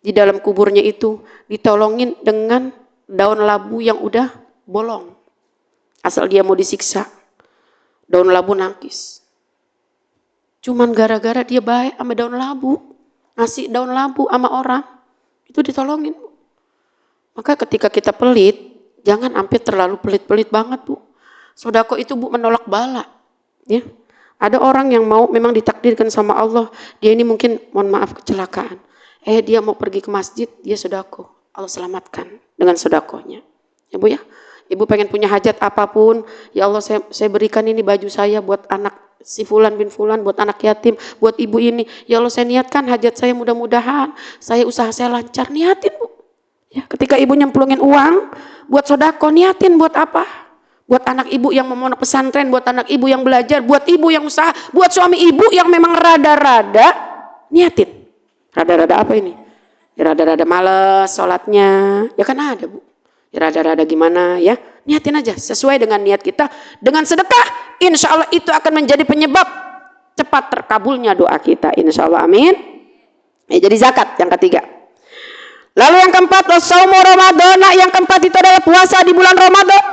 di dalam kuburnya itu ditolongin dengan daun labu yang udah bolong. Asal dia mau disiksa, daun labu nangkis. Cuman gara-gara dia baik sama daun labu, ngasih daun labu sama orang, itu ditolongin. Maka ketika kita pelit, jangan sampai terlalu pelit-pelit banget Bu. Sedekah itu Bu menolak bala. Ya. Ada orang yang mau memang ditakdirkan sama Allah, dia ini mungkin mohon maaf kecelakaan. Dia mau pergi ke masjid, dia sedekah. Allah selamatkan dengan sedekahnya. Ya Bu ya. Ibu pengen punya hajat apapun, ya Allah saya berikan ini baju saya buat anak si fulan bin fulan, buat anak yatim, buat ibu ini. Ya Allah saya niatkan hajat saya mudah-mudahan, usaha saya lancar, niatin Bu. Ya, ketika ibu nyemplungin uang buat sedekah, niatin buat apa? Buat anak ibu yang mau mondok pesantren, buat anak ibu yang belajar, buat ibu yang usaha, buat suami ibu yang memang rada-rada niatin. Rada-rada apa ini? Ya, rada-rada males sholatnya. Ya kan ada Bu. Ya, rada-rada gimana ya? Niatin aja sesuai dengan niat kita. Dengan sedekah, insya Allah itu akan menjadi penyebab cepat terkabulnya doa kita. Insya Allah, amin. Jadi zakat yang ketiga. Lalu yang keempat, shaumu Ramadan. Yang keempat itu adalah puasa di bulan Ramadan.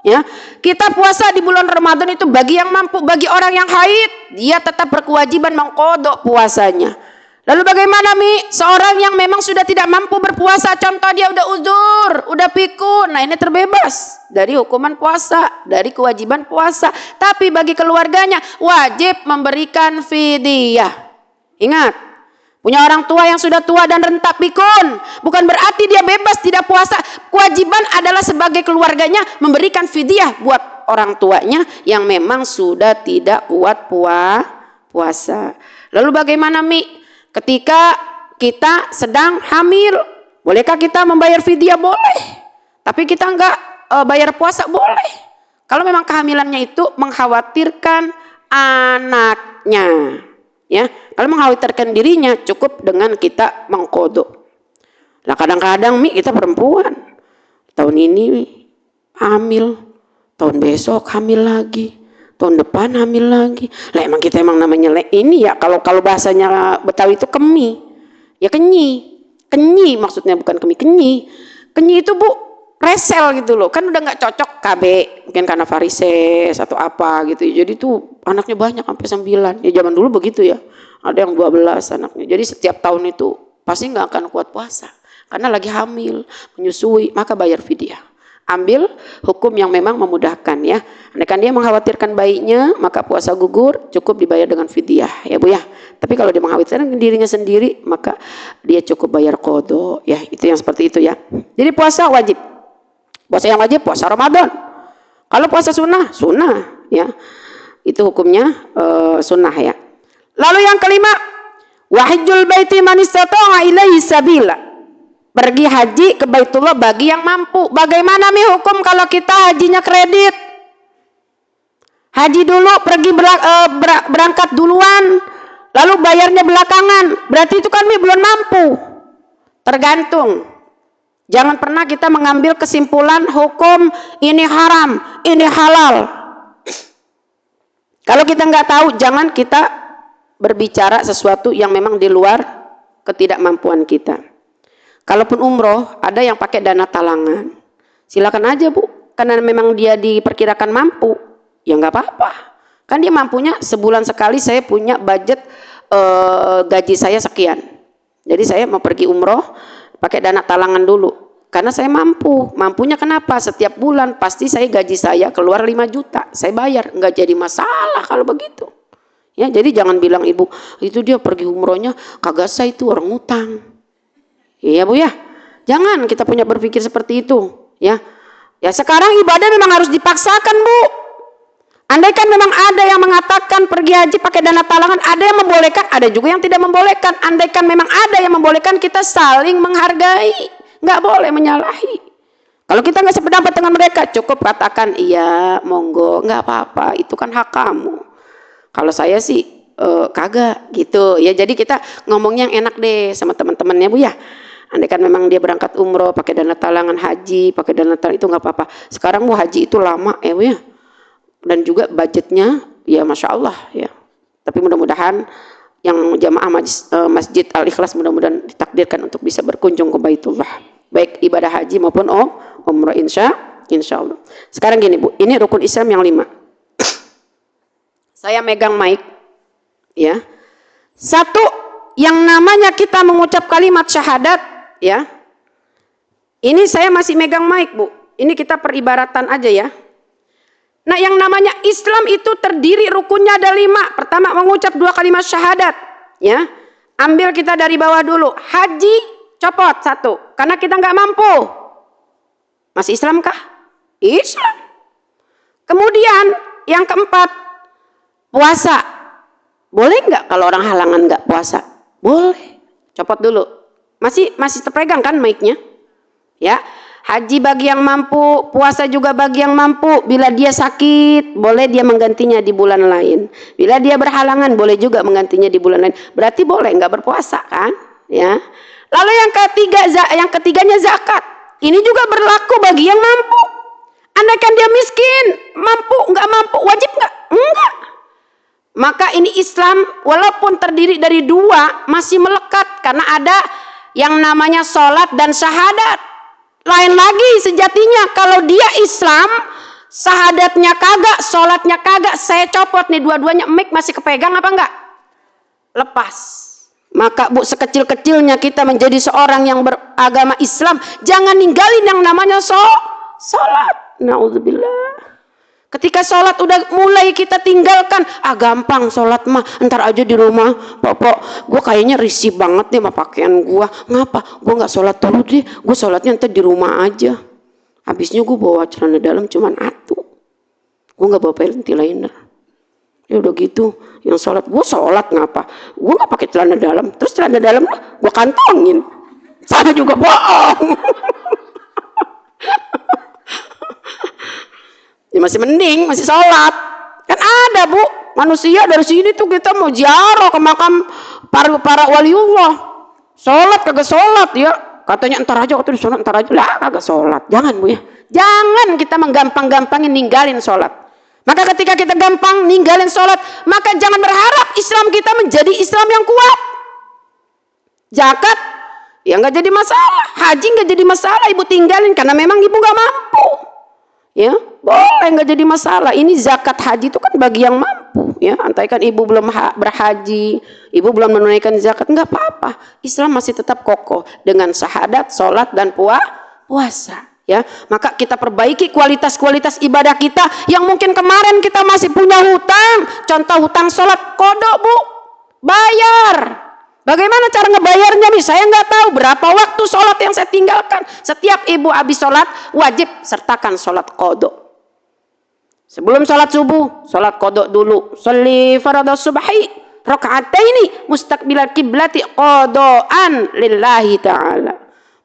Ya, kita puasa di bulan Ramadan itu bagi yang mampu, bagi orang yang haid, dia tetap berkewajiban mengqadha puasanya. Lalu bagaimana seorang yang memang sudah tidak mampu berpuasa, contoh dia udah uzur, udah pikun, nah ini terbebas dari hukuman puasa, dari kewajiban puasa. Tapi bagi keluarganya wajib memberikan fidyah. Ingat, punya orang tua yang sudah tua dan renta pikun, bukan berarti dia bebas tidak puasa. Kewajiban adalah sebagai keluarganya memberikan fidyah buat orang tuanya yang memang sudah tidak kuat puasa. Lalu bagaimana ketika kita sedang hamil, bolehkah kita membayar fidyah? Boleh. Tapi kita enggak bayar puasa? Boleh. Kalau memang kehamilannya itu mengkhawatirkan anaknya. Ya, kalau mengkhawatirkan dirinya cukup dengan kita mengqadha. Nah kadang-kadang kita perempuan tahun ini hamil, tahun besok hamil lagi, tahun depan hamil lagi. Lah emang kita namanya ini ya kalau bahasanya Betawi itu kemi, ya kenyi maksudnya bukan kemi, kenyi itu Bu resel gitu loh, kan udah nggak cocok KB, mungkin karena varises atau apa gitu. Jadi tuh anaknya banyak sampai 9. Ya zaman dulu begitu ya, ada yang 12 anaknya. Jadi setiap tahun itu pasti nggak akan kuat puasa karena lagi hamil, menyusui, maka bayar fidyah. Ambil hukum yang memang memudahkan ya. Andaikan dia mengkhawatirkan bayinya, maka puasa gugur cukup dibayar dengan fidyah ya Bu ya. Tapi kalau dia mengkhawatirkan dirinya sendiri, maka dia cukup bayar qadha ya. Itu yang seperti itu ya. Jadi puasa wajib. Puasa yang wajib puasa Ramadan. Kalau puasa sunnah ya. Itu hukumnya sunnah ya. Lalu yang kelima, wahijjul baiti man istata'a ilaihi sabila. Pergi haji ke Baitullah bagi yang mampu. Bagaimana hukum kalau kita hajinya kredit? Haji dulu, pergi berangkat duluan, lalu bayarnya belakangan. Berarti itu kan belum mampu. Tergantung. Jangan pernah kita mengambil kesimpulan hukum ini haram, ini halal. Kalau kita nggak tahu, jangan kita berbicara sesuatu yang memang di luar ketidakmampuan kita. Kalaupun umroh, ada yang pakai dana talangan. Silakan aja Bu, karena memang dia diperkirakan mampu, ya nggak apa-apa. Kan dia mampunya sebulan sekali saya punya budget gaji saya sekian. Jadi saya mau pergi umroh, pakai dana talangan dulu. Karena saya mampu. Mampunya kenapa? Setiap bulan pasti gaji saya keluar 5 juta. Saya bayar, nggak jadi masalah kalau begitu. Ya, jadi jangan bilang ibu, itu dia pergi umrohnya kagak sah, itu orang utang. Iya Bu ya, jangan kita punya berpikir seperti itu ya. Ya sekarang ibadah memang harus dipaksakan Bu. Andaikan memang ada yang mengatakan pergi haji pakai dana talangan, ada yang membolehkan, ada juga yang tidak membolehkan. Andaikan memang ada yang membolehkan, kita saling menghargai, nggak boleh menyalahi. Kalau kita nggak sependapat dengan mereka, cukup katakan iya, monggo, nggak apa-apa, itu kan hak kamu. Kalau saya sih kagak gitu ya. Jadi kita ngomongnya yang enak deh sama teman-temannya Bu ya. Andaikan memang dia berangkat umroh pakai dana talangan haji, pakai dana talangan itu nggak apa-apa. Sekarang Bu haji itu lama ya Bu ya. Dan juga budgetnya ya Masya Allah ya. Tapi mudah-mudahan yang jamaah Masjid Al-Ikhlas mudah-mudahan ditakdirkan untuk bisa berkunjung ke Baitullah. Baik ibadah haji maupun umroh insya Allah. Sekarang gini Bu, ini rukun Islam yang 5. Saya megang mic ya. Satu, yang namanya kita mengucap kalimat syahadat ya. Ini saya masih megang mic Bu. Ini kita peribaratan aja ya. Nah, yang namanya Islam itu terdiri, rukunnya ada 5. Pertama, mengucap 2 kalimat syahadat. Ya, ambil kita dari bawah dulu. Haji, copot 1. Karena kita nggak mampu. Masih Islam kah? Islam. Kemudian, yang keempat, puasa. Boleh nggak kalau orang halangan nggak puasa? Boleh. Copot dulu. Masih terpegang kan mic-nya? Ya. Haji bagi yang mampu, puasa juga bagi yang mampu. Bila dia sakit, boleh dia menggantinya di bulan lain. Bila dia berhalangan, boleh juga menggantinya di bulan lain. Berarti boleh nggak berpuasa kan? Ya. Lalu yang ketiganya zakat. Ini juga berlaku bagi yang mampu. Andaikan dia miskin, mampu, nggak mampu, wajib nggak? Enggak. Maka ini Islam walaupun terdiri dari 2 masih melekat karena ada yang namanya sholat dan syahadat. Lain lagi sejatinya kalau dia Islam, syahadatnya kagak, sholatnya kagak, saya copot nih dua-duanya, mic masih kepegang apa enggak? Lepas. Maka Bu, sekecil-kecilnya kita menjadi seorang yang beragama Islam, jangan ninggalin yang namanya sholat. Na'udzubillah. Ketika sholat udah mulai kita tinggalkan, gampang sholat mah, ntar aja di rumah. Pokok, gue kayaknya risih banget nih sama pakaian gue. Ngapa? Gue nggak sholat dulu deh. Gue sholatnya ntar di rumah aja. Habisnya gue bawa celana dalam cuman atu. Gue nggak bawa panty liner. Ya udah gitu. Yang sholat, gue sholat ngapa? Gue nggak pakai celana dalam. Terus celana dalam gue kantongin. Sana juga bohong. Ya masih mending, masih sholat. Kan ada Bu, manusia dari sini tuh kita mau ziarah ke makam para waliullah. Sholat kagak sholat ya. Katanya entar aja, katanya sholat entar aja. Lah kagak sholat. Jangan Bu ya. Jangan kita menggampang-gampangin ninggalin sholat. Maka ketika kita gampang ninggalin sholat, maka jangan berharap Islam kita menjadi Islam yang kuat. Zakat, ya nggak jadi masalah. Haji nggak jadi masalah, ibu tinggalin karena memang ibu nggak mampu. Ya, boleh nggak jadi masalah. Ini zakat haji itu kan bagi yang mampu. Ya, antaikan ibu belum berhaji, ibu belum menunaikan zakat, nggak apa-apa. Islam masih tetap kokoh dengan syahadat, sholat dan puasa. Ya, maka kita perbaiki kualitas ibadah kita yang mungkin kemarin kita masih punya hutang. Contoh hutang sholat kodok Bu, bayar. Bagaimana cara ngebayarnya nih? Saya nggak tahu berapa waktu sholat yang saya tinggalkan. Setiap ibu habis sholat wajib sertakan sholat kodok. Sebelum sholat subuh, sholat kodok dulu. Sholli fardhu subhi raka'ataini mustaqbilal qiblati qadoan lillahi ta'ala.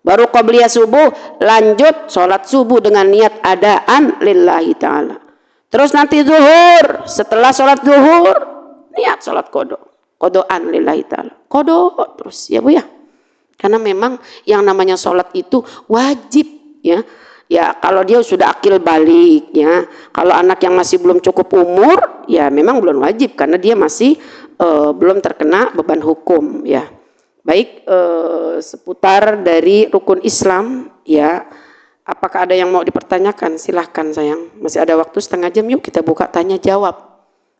Baru qabliyah subuh, lanjut sholat subuh dengan niat adaan lillahi ta'ala. Terus nanti zuhur, setelah sholat zuhur, niat sholat kodok. Kodoan lillahi ta'ala. Kodok terus ya Bu ya. Karena memang yang namanya sholat itu wajib ya. Ya kalau dia sudah akil balik ya. Kalau anak yang masih belum cukup umur ya memang belum wajib karena dia masih belum terkena beban hukum ya. Baik seputar dari rukun Islam ya. Apakah ada yang mau dipertanyakan? Silahkan sayang. Masih ada waktu setengah jam, yuk kita buka tanya jawab.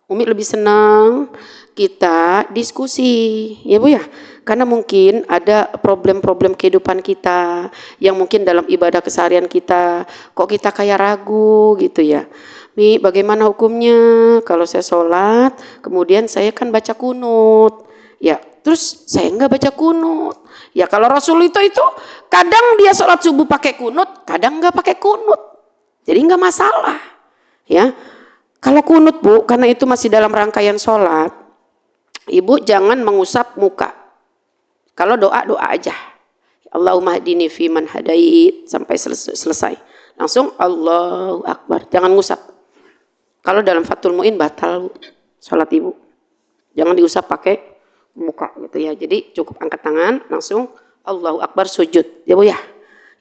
Umi lebih senang kita diskusi, ya Bu ya. Karena mungkin ada problem-problem kehidupan kita yang mungkin dalam ibadah keseharian kita, kok kita kayak ragu gitu ya. Mi, bagaimana hukumnya kalau saya sholat, kemudian saya kan baca kunut, ya. Terus saya nggak baca kunut, ya. Kalau Rasul itu kadang dia sholat subuh pakai kunut, kadang nggak pakai kunut, jadi nggak masalah, ya. Kalau kunut Bu, karena itu masih dalam rangkaian sholat, ibu jangan mengusap muka. Kalau doa aja. Allahumma hadini fi man hadait sampai selesai. Langsung Allahu Akbar. Jangan ngusap. Kalau dalam Fathul Mu'in batal sholat ibu. Jangan diusap pakai muka gitu ya. Jadi cukup angkat tangan, langsung Allahu Akbar sujud. Ya Bu ya.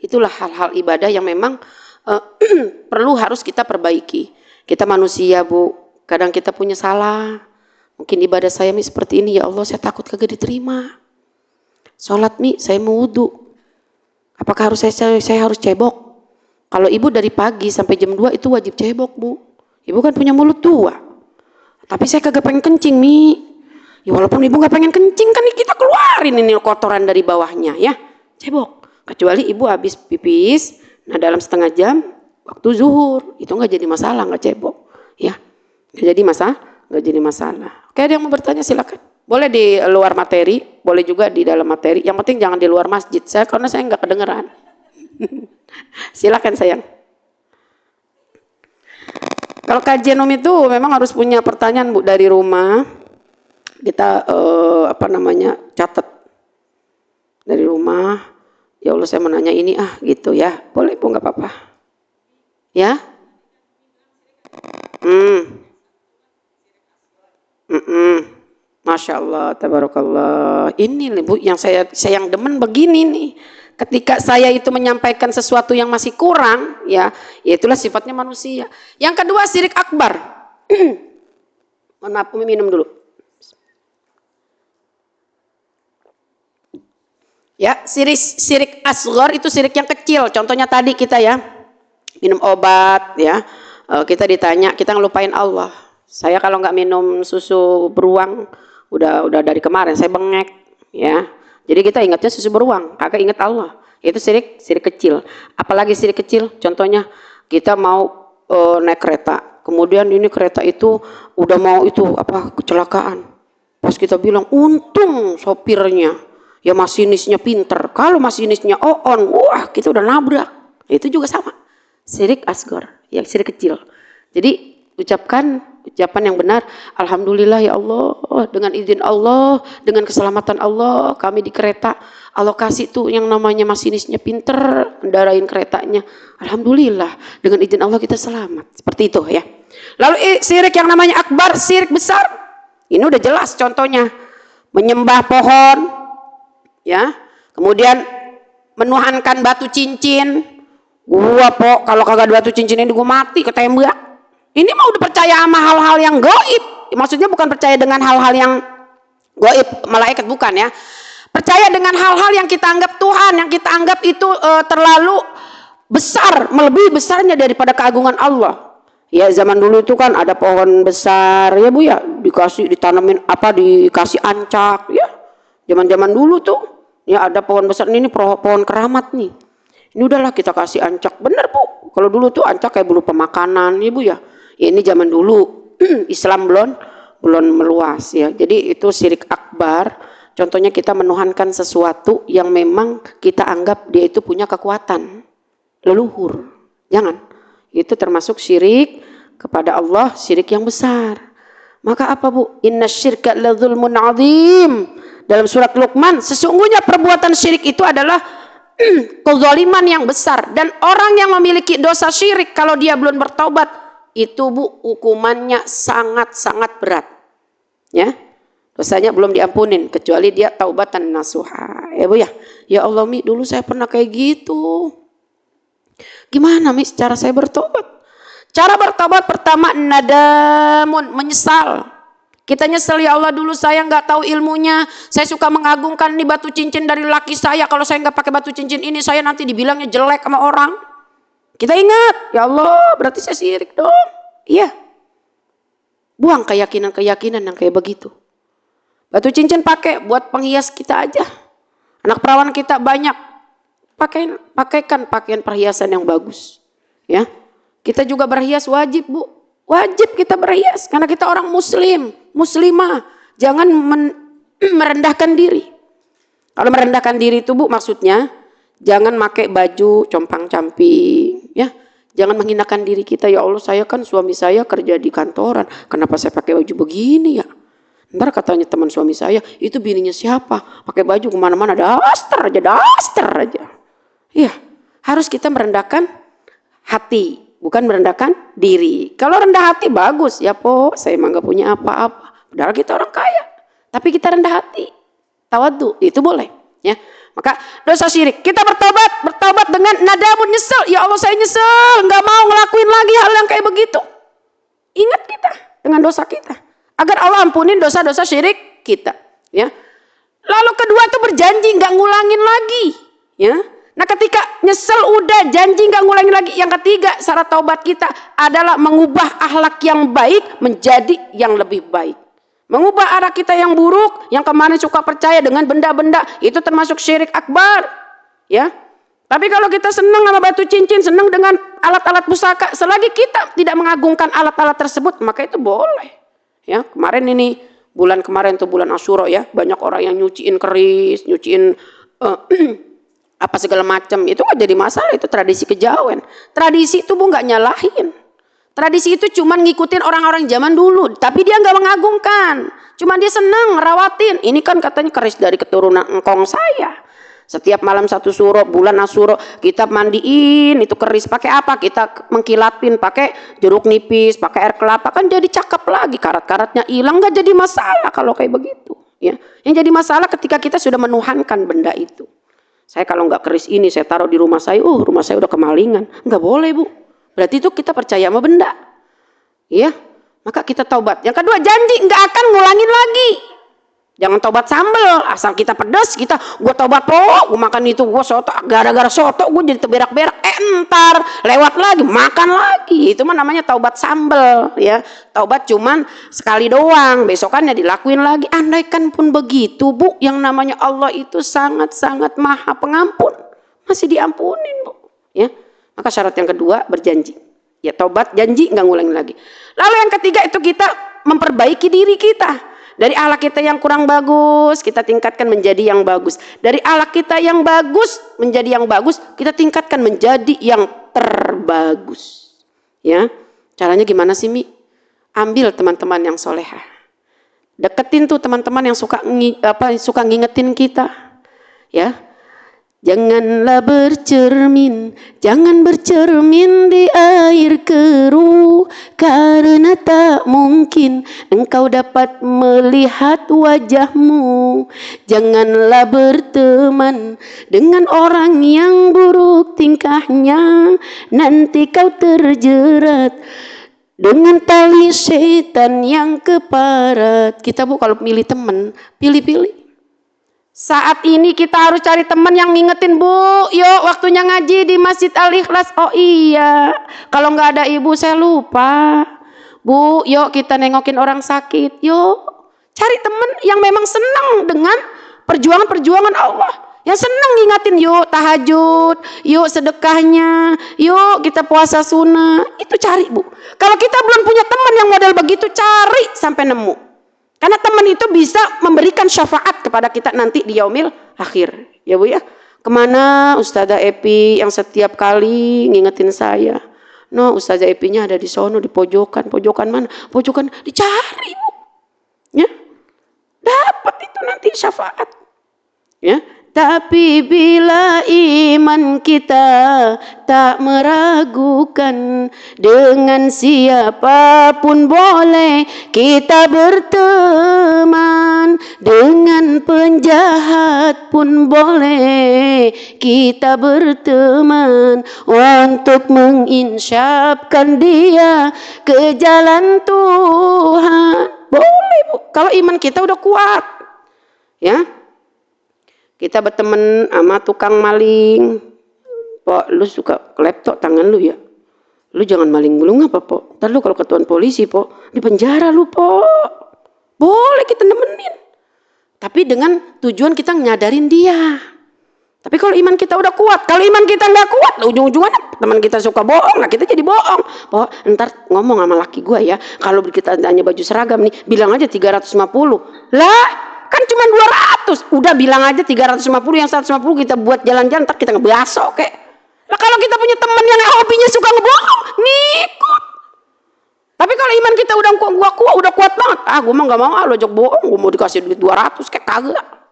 Itulah hal-hal ibadah yang memang perlu harus kita perbaiki. Kita manusia Bu, kadang kita punya salah. Mungkin ibadah saya Mi seperti ini, ya Allah saya takut kagak diterima. Sholat Mi, saya mau wudu. Apakah saya harus cebok? Kalau ibu dari pagi sampai jam 2 itu wajib cebok Bu. Ibu kan punya mulut 2. Tapi saya kagak pengen kencing Mi. Ya walaupun ibu gak pengen kencing kan kita keluarin ini kotoran dari bawahnya ya. Cebok. Kecuali ibu habis pipis, nah dalam setengah jam waktu zuhur itu nggak jadi masalah, nggak cebok. Ya, nggak jadi masalah. Oke, ada yang mau bertanya silakan. Boleh di luar materi, boleh juga di dalam materi. Yang penting jangan di luar masjid. Karena saya nggak kedengeran. Silakan sayang. Kalau kajian itu memang harus punya pertanyaan Bu dari rumah. Kita catat dari rumah. Ya Allah saya menanya ini gitu ya. Boleh Bu nggak apa-apa. Ya. Masya Allah, tabarakallah. Ini nih Bu, yang saya yang demen begini nih. Ketika saya itu menyampaikan sesuatu yang masih kurang, ya itulah sifatnya manusia. Yang kedua syirik akbar. Mohon maaf, minum dulu. Ya, syirik asghar itu syirik yang kecil. Contohnya tadi kita ya minum obat, ya kita ditanya, kita ngelupain Allah. Saya kalau nggak minum susu beruang udah dari kemarin saya bengek ya. Jadi kita ingatnya susu beruang, kagak ingat Allah. Itu syirik kecil. Apalagi syirik kecil, contohnya kita mau naik kereta. Kemudian ini kereta itu udah mau kecelakaan. Pas kita bilang untung sopirnya, ya masinisnya pinter. Kalau masinisnya on, wah kita udah nabrak. Itu juga sama. Syirik asghar, ya syirik kecil. Jadi ucapan yang benar, alhamdulillah ya Allah, dengan izin Allah, dengan keselamatan Allah, kami di kereta, Allah kasih tuh yang namanya masinisnya pinter, mendarain keretanya, alhamdulillah, dengan izin Allah kita selamat, seperti itu ya. Lalu syirik yang namanya akbar, syirik besar, ini udah jelas contohnya, menyembah pohon, ya, kemudian menuhankan batu cincin, gua kalau kagak ada batu cincin ini gua mati ketembak. Ini mau dipercaya sama hal-hal yang gaib. Maksudnya bukan percaya dengan hal-hal yang gaib, malaikat bukan ya. Percaya dengan hal-hal yang kita anggap Tuhan, yang kita anggap itu terlalu besar, melebihi besarnya daripada keagungan Allah. Ya zaman dulu itu kan ada pohon besar ya Bu ya, dikasih ancak ya. Zaman-zaman dulu tuh ya ada pohon besar ini pohon keramat nih. Ini udahlah kita kasih ancak, bener Bu. Kalau dulu tuh ancak kayak berupa makanan ya Bu ya. Ini zaman dulu Islam belum meluas ya. Jadi itu syirik akbar. Contohnya kita menuhankan sesuatu yang memang kita anggap dia itu punya kekuatan leluhur. Jangan. Itu termasuk syirik kepada Allah, syirik yang besar. Maka apa Bu? Innasyirka ladzulmun adzim. Dalam surat Luqman, sesungguhnya perbuatan syirik itu adalah kezaliman yang besar, dan orang yang memiliki dosa syirik kalau dia belum bertaubat itu Bu hukumannya sangat-sangat berat ya, dosanya belum diampunin kecuali dia taubatan nasuha ya Bu ya. Ya Allah Mi, dulu saya pernah kayak gitu, gimana Mi cara saya bertobat? Cara bertobat pertama nadamun, menyesal. Kita nyesel, ya Allah dulu saya nggak tahu ilmunya, saya suka mengagungkan nih batu cincin dari laki saya, kalau saya nggak pakai batu cincin ini saya nanti dibilangnya jelek sama orang. Kita ingat, ya Allah berarti saya syirik dong. Iya. Buang keyakinan-keyakinan yang kayak begitu. Batu cincin pakai buat penghias kita aja. Anak perawan kita banyak, pakaikan pakaian perhiasan yang bagus. Ya, kita juga berhias wajib Bu. Wajib kita berhias karena kita orang muslim, muslimah. Jangan merendahkan diri. Kalau merendahkan diri itu Bu maksudnya jangan pakai baju compang-camping, ya. Jangan menghinakan diri kita. Ya Allah, saya kan suami saya kerja di kantoran, kenapa saya pakai baju begini ya? Ntar katanya teman suami saya, itu bininya siapa? Pakai baju kemana-mana daster aja. Iya, harus kita merendahkan hati, bukan merendahkan diri. Kalau rendah hati bagus, ya Po, saya emang gak punya apa-apa. Padahal kita orang kaya, tapi kita rendah hati, tawadhu, itu boleh, ya. Maka dosa syirik, kita bertobat dengan nadamun, nyesel. Ya Allah saya nyesel, nggak mau ngelakuin lagi hal yang kayak begitu. Ingat kita dengan dosa kita, agar Allah ampunin dosa-dosa syirik kita. Ya. Lalu kedua itu berjanji nggak ngulangin lagi. Ya. Nah ketika nyesel udah janji nggak ngulangin lagi. Yang ketiga syarat taubat kita adalah mengubah akhlak yang baik menjadi yang lebih baik. Mengubah arah kita yang buruk, yang kemarin suka percaya dengan benda-benda, itu termasuk syirik akbar. Ya. Tapi kalau kita senang sama batu cincin, senang dengan alat-alat pusaka, selagi kita tidak mengagungkan alat-alat tersebut, maka itu boleh. Ya, kemarin ini bulan kemarin tuh bulan Asyura ya, banyak orang yang nyuciin keris, nyuciin apa segala macam. Itu nggak jadi masalah, itu tradisi kejawen. Tradisi itu Bu nggak nyalahin. Tradisi itu cuma ngikutin orang-orang zaman dulu, tapi dia nggak mengagungkan. Cuma dia senang ngerawatin. Ini kan katanya keris dari keturunan engkong saya. Setiap malam satu suro, bulan Asyura, kita mandiin itu keris pakai apa? Kita mengkilatin pakai jeruk nipis, pakai air kelapa, kan jadi cakep lagi, karat-karatnya hilang, nggak jadi masalah kalau kayak begitu. Ya, yang jadi masalah ketika kita sudah menuhankan benda itu. Saya kalau nggak keris ini, saya taruh di rumah saya, rumah saya udah kemalingan, nggak boleh Bu. Berarti itu kita percaya sama benda. Ya, maka kita taubat. Yang kedua, janji nggak akan ngulangin lagi. Jangan tobat sambel, asal kita pedas, gue tobat gue makan itu, gue soto, gara-gara soto gue jadi terberak-berak, entar lewat lagi, makan lagi, itu mah namanya taubat sambel, ya. Taubat cuman sekali doang, besokannya dilakuin lagi. Andaikan pun begitu Bu, yang namanya Allah itu sangat-sangat maha pengampun, masih diampunin Bu, ya. Maka syarat yang kedua berjanji, ya taubat, janji nggak ngulangin lagi. Lalu yang ketiga itu kita memperbaiki diri kita. Dari akhlak kita yang kurang bagus, kita tingkatkan menjadi yang bagus. Dari akhlak kita yang bagus menjadi yang bagus, kita tingkatkan menjadi yang terbagus. Ya, caranya gimana sih Mi? Ambil teman-teman yang solehah. Deketin tuh teman-teman yang suka ngingetin kita. Ya. Janganlah bercermin, jangan bercermin di air keruh, karena tak mungkin engkau dapat melihat wajahmu. Janganlah berteman dengan orang yang buruk tingkahnya, nanti kau terjerat dengan tali setan yang keparat. Kita Bu kalau milih teman, pilih-pilih. Saat ini kita harus cari teman yang ngingetin, Bu, yuk waktunya ngaji di Masjid Al-Ikhlas. Oh iya, kalau nggak ada ibu saya lupa. Bu, yuk kita nengokin orang sakit. Yuk, cari teman yang memang senang dengan perjuangan-perjuangan Allah. Yang senang ngingetin, yuk tahajud, yuk sedekahnya, yuk kita puasa sunnah. Itu cari Bu. Kalau kita belum punya teman yang model begitu, cari sampai nemu. Karena teman itu bisa memberikan syafaat kepada kita nanti di yaumil akhir. Ya Bu ya. Kemana Ustazah Epi yang setiap kali ngingetin saya? No, Ustazah Epinya ada di sono, di pojokan. Pojokan mana? Pojokan, dicari Bu. Ya. Dapat itu nanti syafaat. Ya. Tapi bila iman kita tak meragukan, dengan siapapun boleh kita berteman, dengan penjahat pun boleh kita berteman, untuk menginsyafkan dia ke jalan Tuhan. Boleh Bu, kalau iman kita udah kuat. Ya. Kita berteman sama tukang maling. Pok, lu suka kleptok tangan lu ya? Lu jangan maling mulu ngapa, Pok? Ntar lu kalau ketahuan polisi, Pok, di penjara lu, Pok. Boleh kita nemenin. Tapi dengan tujuan kita nyadarin dia. Tapi kalau iman kita udah kuat, kalau iman kita nggak kuat, ujung-ujungnya teman kita suka bohong, nah kita jadi bohong. Pok, ntar ngomong sama laki gua ya, kalau kita tanya baju seragam nih, bilang aja 350. Lah, kan cuma 200, udah bilang aja 350, yang 150 kita buat jalan-jalan, ntar kita ngebasok kek. Lah kalau kita punya teman yang hobinya suka ngebohong, ngikut. Tapi kalau iman kita udah kuat banget, gua mah nggak mau lo ajak bohong, gua mau dikasih duit 200 kayak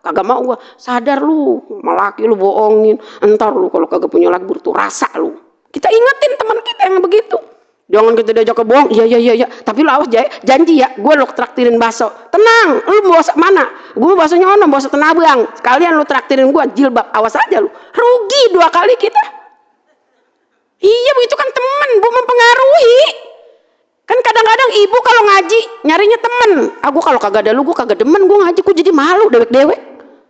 kagak mau gua. Sadar lu, malaki lu bohongin, entar lu kalau kagak punya laki bertuh rasa lu. Kita ingetin teman kita yang begitu. Jangan kita diajak ke bohong, iya. Tapi lu awas janji ya, gue lo traktirin bakso. Tenang, lu mau bakso mana? Gue baksonya ono, bakso Tanah Abang. Sekalian lu traktirin gue jilbab, awas aja lu. Rugi 2 kali kita. Iya begitu kan teman, Bu, mempengaruhi. Kan kadang-kadang ibu kalau ngaji nyarinya temen. Gue kalau kagak ada lu, gue kagak demen, gue ngaji, gue jadi malu dewek-dewek.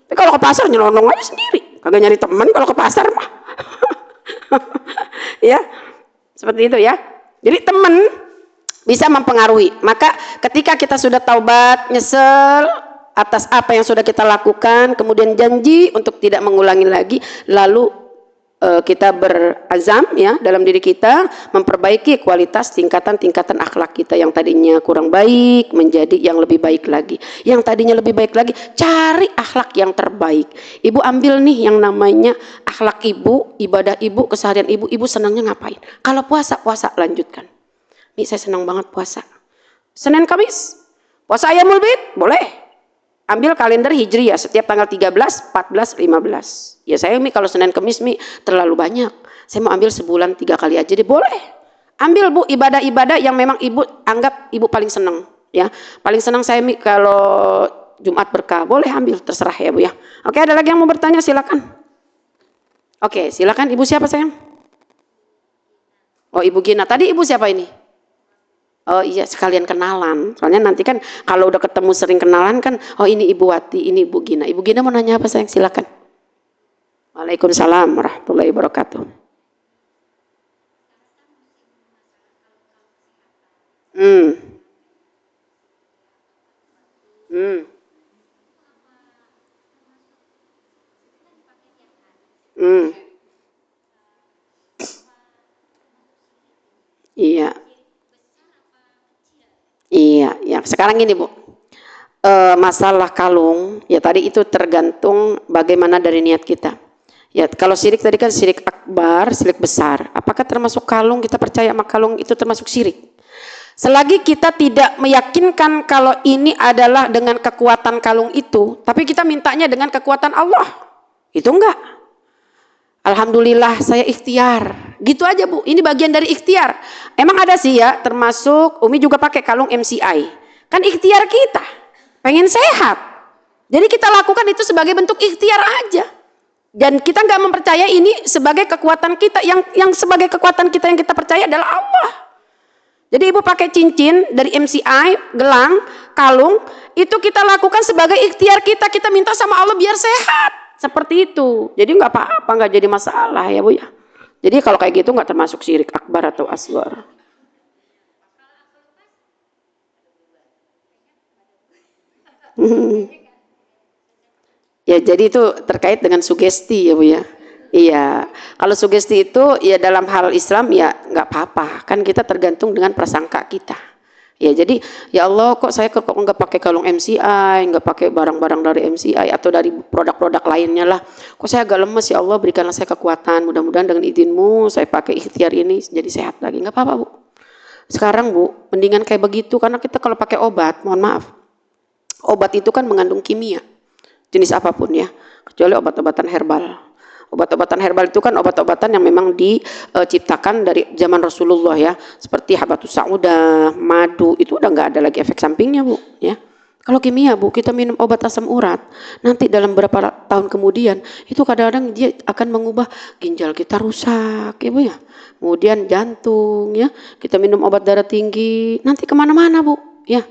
Tapi kalau ke pasar nyelonong aja sendiri, kagak nyari temen kalau ke pasar mah. Ya, seperti itu ya. Jadi teman bisa mempengaruhi. Maka ketika kita sudah taubat, nyesel atas apa yang sudah kita lakukan, kemudian janji untuk tidak mengulangi lagi, lalu kita berazam ya dalam diri kita memperbaiki kualitas tingkatan-tingkatan akhlak kita yang tadinya kurang baik menjadi yang lebih baik lagi. Yang tadinya lebih baik lagi, cari akhlak yang terbaik. Ibu ambil nih yang namanya akhlak ibu, ibadah ibu, keseharian ibu. Ibu senangnya ngapain? Kalau puasa, lanjutkan. Nih saya senang banget puasa. Senin Kamis, puasa Ayyamul Bid, boleh. Ambil kalender Hijriah setiap tanggal 13, 14, 15. Ya saya kalau Senin Kamis terlalu banyak. Saya mau ambil sebulan 3 kali aja deh, boleh. Ambil Bu ibadah-ibadah yang memang ibu anggap ibu paling senang. Ya, paling senang saya kalau Jumat berkah, boleh ambil, terserah ya Bu ya. Oke, ada lagi yang mau bertanya, silakan. Oke, silakan. Ibu siapa sayang? Oh, Ibu Gina. Tadi ibu siapa ini? Oh iya, sekalian kenalan. Soalnya nanti kan kalau udah ketemu sering kenalan kan, oh ini Ibu Wati, ini Ibu Gina. Ibu Gina mau nanya apa sayang? Silakan. Waalaikumsalam warahmatullahi wabarakatuh. Hmm. Hmm. Hmm. Iya. Iya, ya. Sekarang ini Bu, masalah kalung, ya tadi itu tergantung bagaimana dari niat kita. Ya, kalau syirik tadi kan syirik akbar, syirik besar. Apakah termasuk kalung? Kita percaya sama kalung itu termasuk syirik. Selagi kita tidak meyakinkan kalau ini adalah dengan kekuatan kalung itu, tapi kita mintanya dengan kekuatan Allah, itu enggak. Alhamdulillah saya ikhtiar. Gitu aja Bu, ini bagian dari ikhtiar. Emang ada sih ya, termasuk Umi juga pakai kalung MCI. Kan ikhtiar kita, pengen sehat. Jadi kita lakukan itu sebagai bentuk ikhtiar aja. Dan kita nggak mempercaya ini sebagai kekuatan kita, yang sebagai kekuatan kita yang kita percaya adalah Allah. Jadi ibu pakai cincin dari MCI, gelang, kalung, itu kita lakukan sebagai ikhtiar kita minta sama Allah biar sehat. Seperti itu. Jadi nggak apa-apa, nggak jadi masalah ya Bu ya. Jadi kalau kayak gitu nggak termasuk syirik akbar atau asghar. Ya jadi itu terkait dengan sugesti ya Bu ya. Iya, kalau sugesti itu ya dalam hal Islam ya nggak apa-apa, kan kita tergantung dengan prasangka kita. Ya jadi ya Allah kok saya kok nggak pakai kalung MCI, nggak pakai barang-barang dari MCI atau dari produk-produk lainnya lah. Kok saya agak lemes ya Allah berikanlah saya kekuatan. Mudah-mudahan dengan izinmu saya pakai ikhtiar ini jadi sehat lagi. Nggak apa-apa Bu. Sekarang Bu, mendingan kayak begitu karena kita kalau pakai obat, mohon maaf, obat itu kan mengandung kimia jenis apapun ya, kecuali obat-obatan herbal. Obat-obatan herbal itu kan obat-obatan yang memang diciptakan dari zaman Rasulullah ya, seperti habatus sauda, madu, itu udah nggak ada lagi efek sampingnya Bu ya. Kalau kimia Bu, kita minum obat asam urat, nanti dalam beberapa tahun kemudian itu kadang-kadang dia akan mengubah ginjal kita rusak ya Bu ya. Kemudian jantung ya, kita minum obat darah tinggi, nanti kemana-mana Bu ya.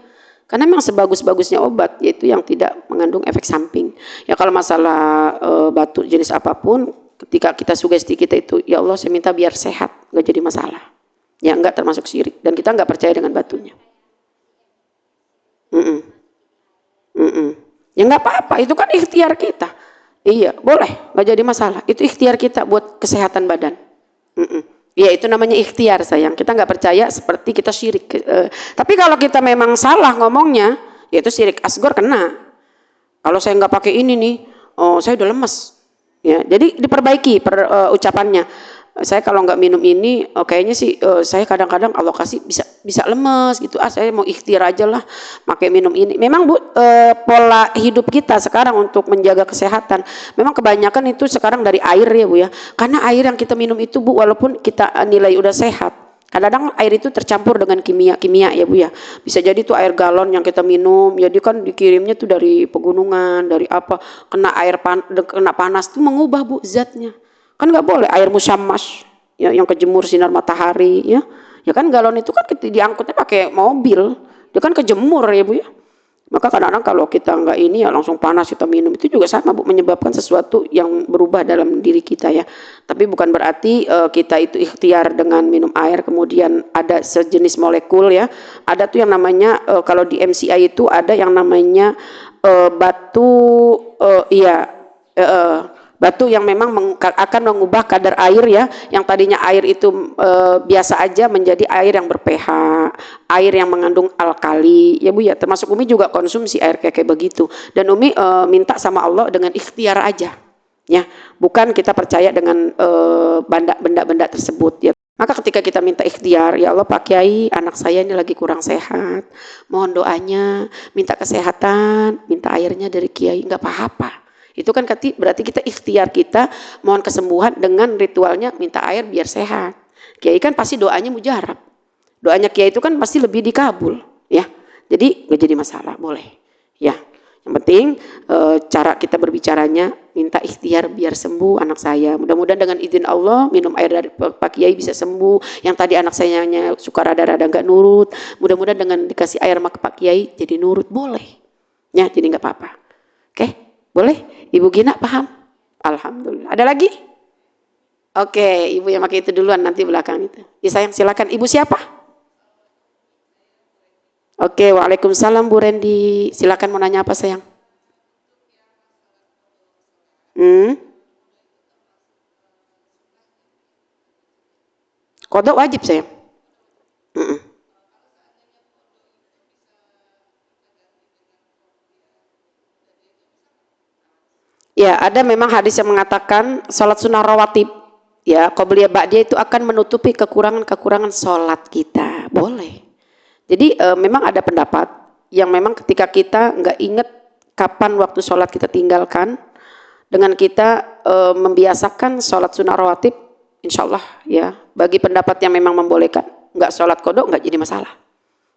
Karena memang sebagus-bagusnya obat yaitu yang tidak mengandung efek samping. Ya kalau masalah batu jenis apapun, ketika kita sugesti kita itu, ya Allah saya minta biar sehat, nggak jadi masalah. Ya enggak termasuk syirik dan kita nggak percaya dengan batunya. Ya nggak apa-apa, itu kan ikhtiar kita. Iya boleh, nggak jadi masalah. Itu ikhtiar kita buat kesehatan badan. Ya itu namanya ikhtiar sayang. Kita nggak percaya seperti kita syirik. Tapi kalau kita memang salah ngomongnya, yaitu syirik asghar kena. Kalau saya nggak pakai ini nih, oh saya udah lemes. Ya, jadi diperbaiki ucapannya. Saya kalau nggak minum ini, kayaknya sih saya kadang-kadang alokasi bisa lemes gitu. Saya mau ikhtiar aja lah, pakai minum ini. Memang Bu, pola hidup kita sekarang untuk menjaga kesehatan, memang kebanyakan itu sekarang dari air ya Bu ya. Karena air yang kita minum itu Bu, walaupun kita nilai udah sehat, kadang-kadang air itu tercampur dengan kimia ya Bu ya. Bisa jadi tuh air galon yang kita minum, jadi kan dikirimnya tuh dari pegunungan, dari apa, kena kena panas tuh mengubah Bu zatnya. Kan nggak boleh air musyammas ya, yang kejemur sinar matahari ya. Ya kan galon itu kan diangkutnya pakai mobil, dia kan kejemur ya Bu ya. Maka kadang-kadang kalau kita nggak ini ya langsung panas kita minum, itu juga sama Bu, menyebabkan sesuatu yang berubah dalam diri kita ya. Tapi bukan berarti kita itu ikhtiar dengan minum air kemudian ada sejenis molekul ya. Ada tuh yang namanya kalau di MCI itu ada yang namanya batu Batu yang memang akan mengubah kadar air ya, yang tadinya air itu biasa aja menjadi air yang ber-pH, air yang mengandung alkali. Ya Bu ya, termasuk Umi juga konsumsi air kayak begitu. Dan Umi minta sama Allah dengan ikhtiar aja. Ya, bukan kita percaya dengan benda-benda tersebut ya. Maka ketika kita minta ikhtiar, ya Allah Pak Kiai, anak saya ini lagi kurang sehat, mohon doanya, minta kesehatan, minta airnya dari Kiai, nggak apa-apa. Itu kan berarti kita ikhtiar kita mohon kesembuhan dengan ritualnya minta air biar sehat. Kiai kan pasti doanya mujarab. Doanya Kiai itu kan pasti lebih dikabul, ya. Jadi nggak jadi masalah, boleh. Ya. Yang penting cara kita berbicaranya minta ikhtiar biar sembuh anak saya. Mudah-mudahan dengan izin Allah minum air dari Pak Kiai bisa sembuh. Yang tadi anak saya suka rada-rada nggak nurut. Mudah-mudahan dengan dikasih air sama Pak Kiai jadi nurut, boleh. Ya, jadi nggak apa-apa. Oke. Boleh? Ibu Gina paham? Alhamdulillah. Ada lagi? Oke, Ibu yang pakai itu duluan, nanti belakang itu. Ya sayang, silakan. Ibu siapa? Oke, waalaikumsalam Bu Rendi. Silakan mau nanya apa sayang? Qadha wajib sayang. Ya, ada memang hadis yang mengatakan sholat sunnah rawatib, ya, qobliyah ba'diyah itu akan menutupi kekurangan-kekurangan sholat kita. Boleh. Jadi memang ada pendapat yang memang ketika kita nggak ingat kapan waktu sholat kita tinggalkan, dengan kita membiasakan sholat sunnah rawatib, insya Allah ya, bagi pendapat yang memang membolehkan, nggak sholat qadha nggak jadi masalah.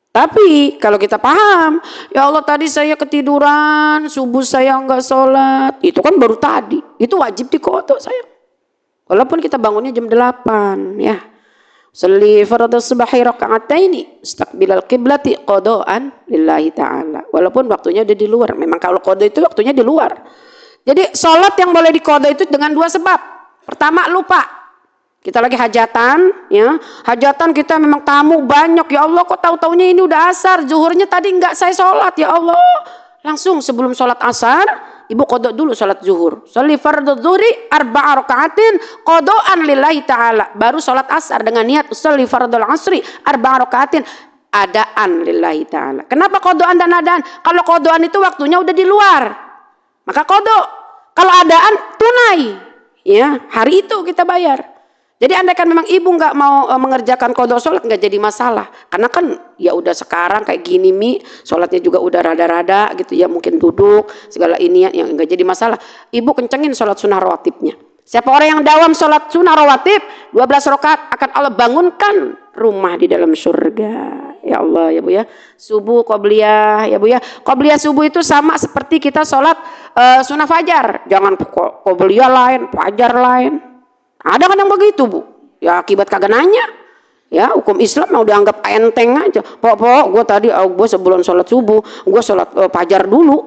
Tapi kalau kita paham, ya Allah tadi saya ketiduran, subuh saya enggak sholat, itu kan baru tadi, itu wajib diqadha saya. Walaupun kita bangunnya jam 8 ya. Sholli fardhu subhi raka'ataini istaqbilal qiblati qadaan lillahi ta'ala. Walaupun waktunya udah di luar, memang kalau qadha itu waktunya di luar. Jadi sholat yang boleh diqadha itu dengan dua sebab. Pertama lupa. Kita lagi hajatan, ya. Hajatan kita memang tamu banyak, ya Allah kok tahu-taunya ini udah asar, zuhurnya tadi enggak saya sholat, ya Allah. Langsung sebelum sholat asar, Ibu qadha dulu sholat zuhur. Sholli fardhu zuhri arba'a raka'atin qadaan lillahi ta'ala. Baru sholat asar dengan niat sholli fardhul asri arba'a raka'atin adaan lillahi ta'ala. Kenapa qadaan dan adaan? Kalau qadaan itu waktunya udah di luar, maka qadha. Kalau adaan tunai, ya hari itu kita bayar. Jadi andaikan memang ibu nggak mau mengerjakan qadha sholat nggak jadi masalah, karena kan ya udah sekarang kayak gini sholatnya juga udah rada-rada gitu ya, mungkin duduk segala ini yang nggak jadi masalah. Ibu kencengin sholat sunnah rawatibnya. Siapa orang yang dawam sholat sunnah rawatib 12 rakaat akan Allah bangunkan rumah di dalam surga. Ya Allah ya Bu ya. Subuh qobliyah ya Bu ya. Qobliyah subuh itu sama seperti kita sholat sunnah fajar. Jangan qobliyah lain, fajar lain. Ada kan yang begitu Bu, ya akibat kagak nanya, ya hukum Islam mau dianggap enteng aja. Pok, gue tadi gue sebelum sholat subuh, gue sholat fajar dulu,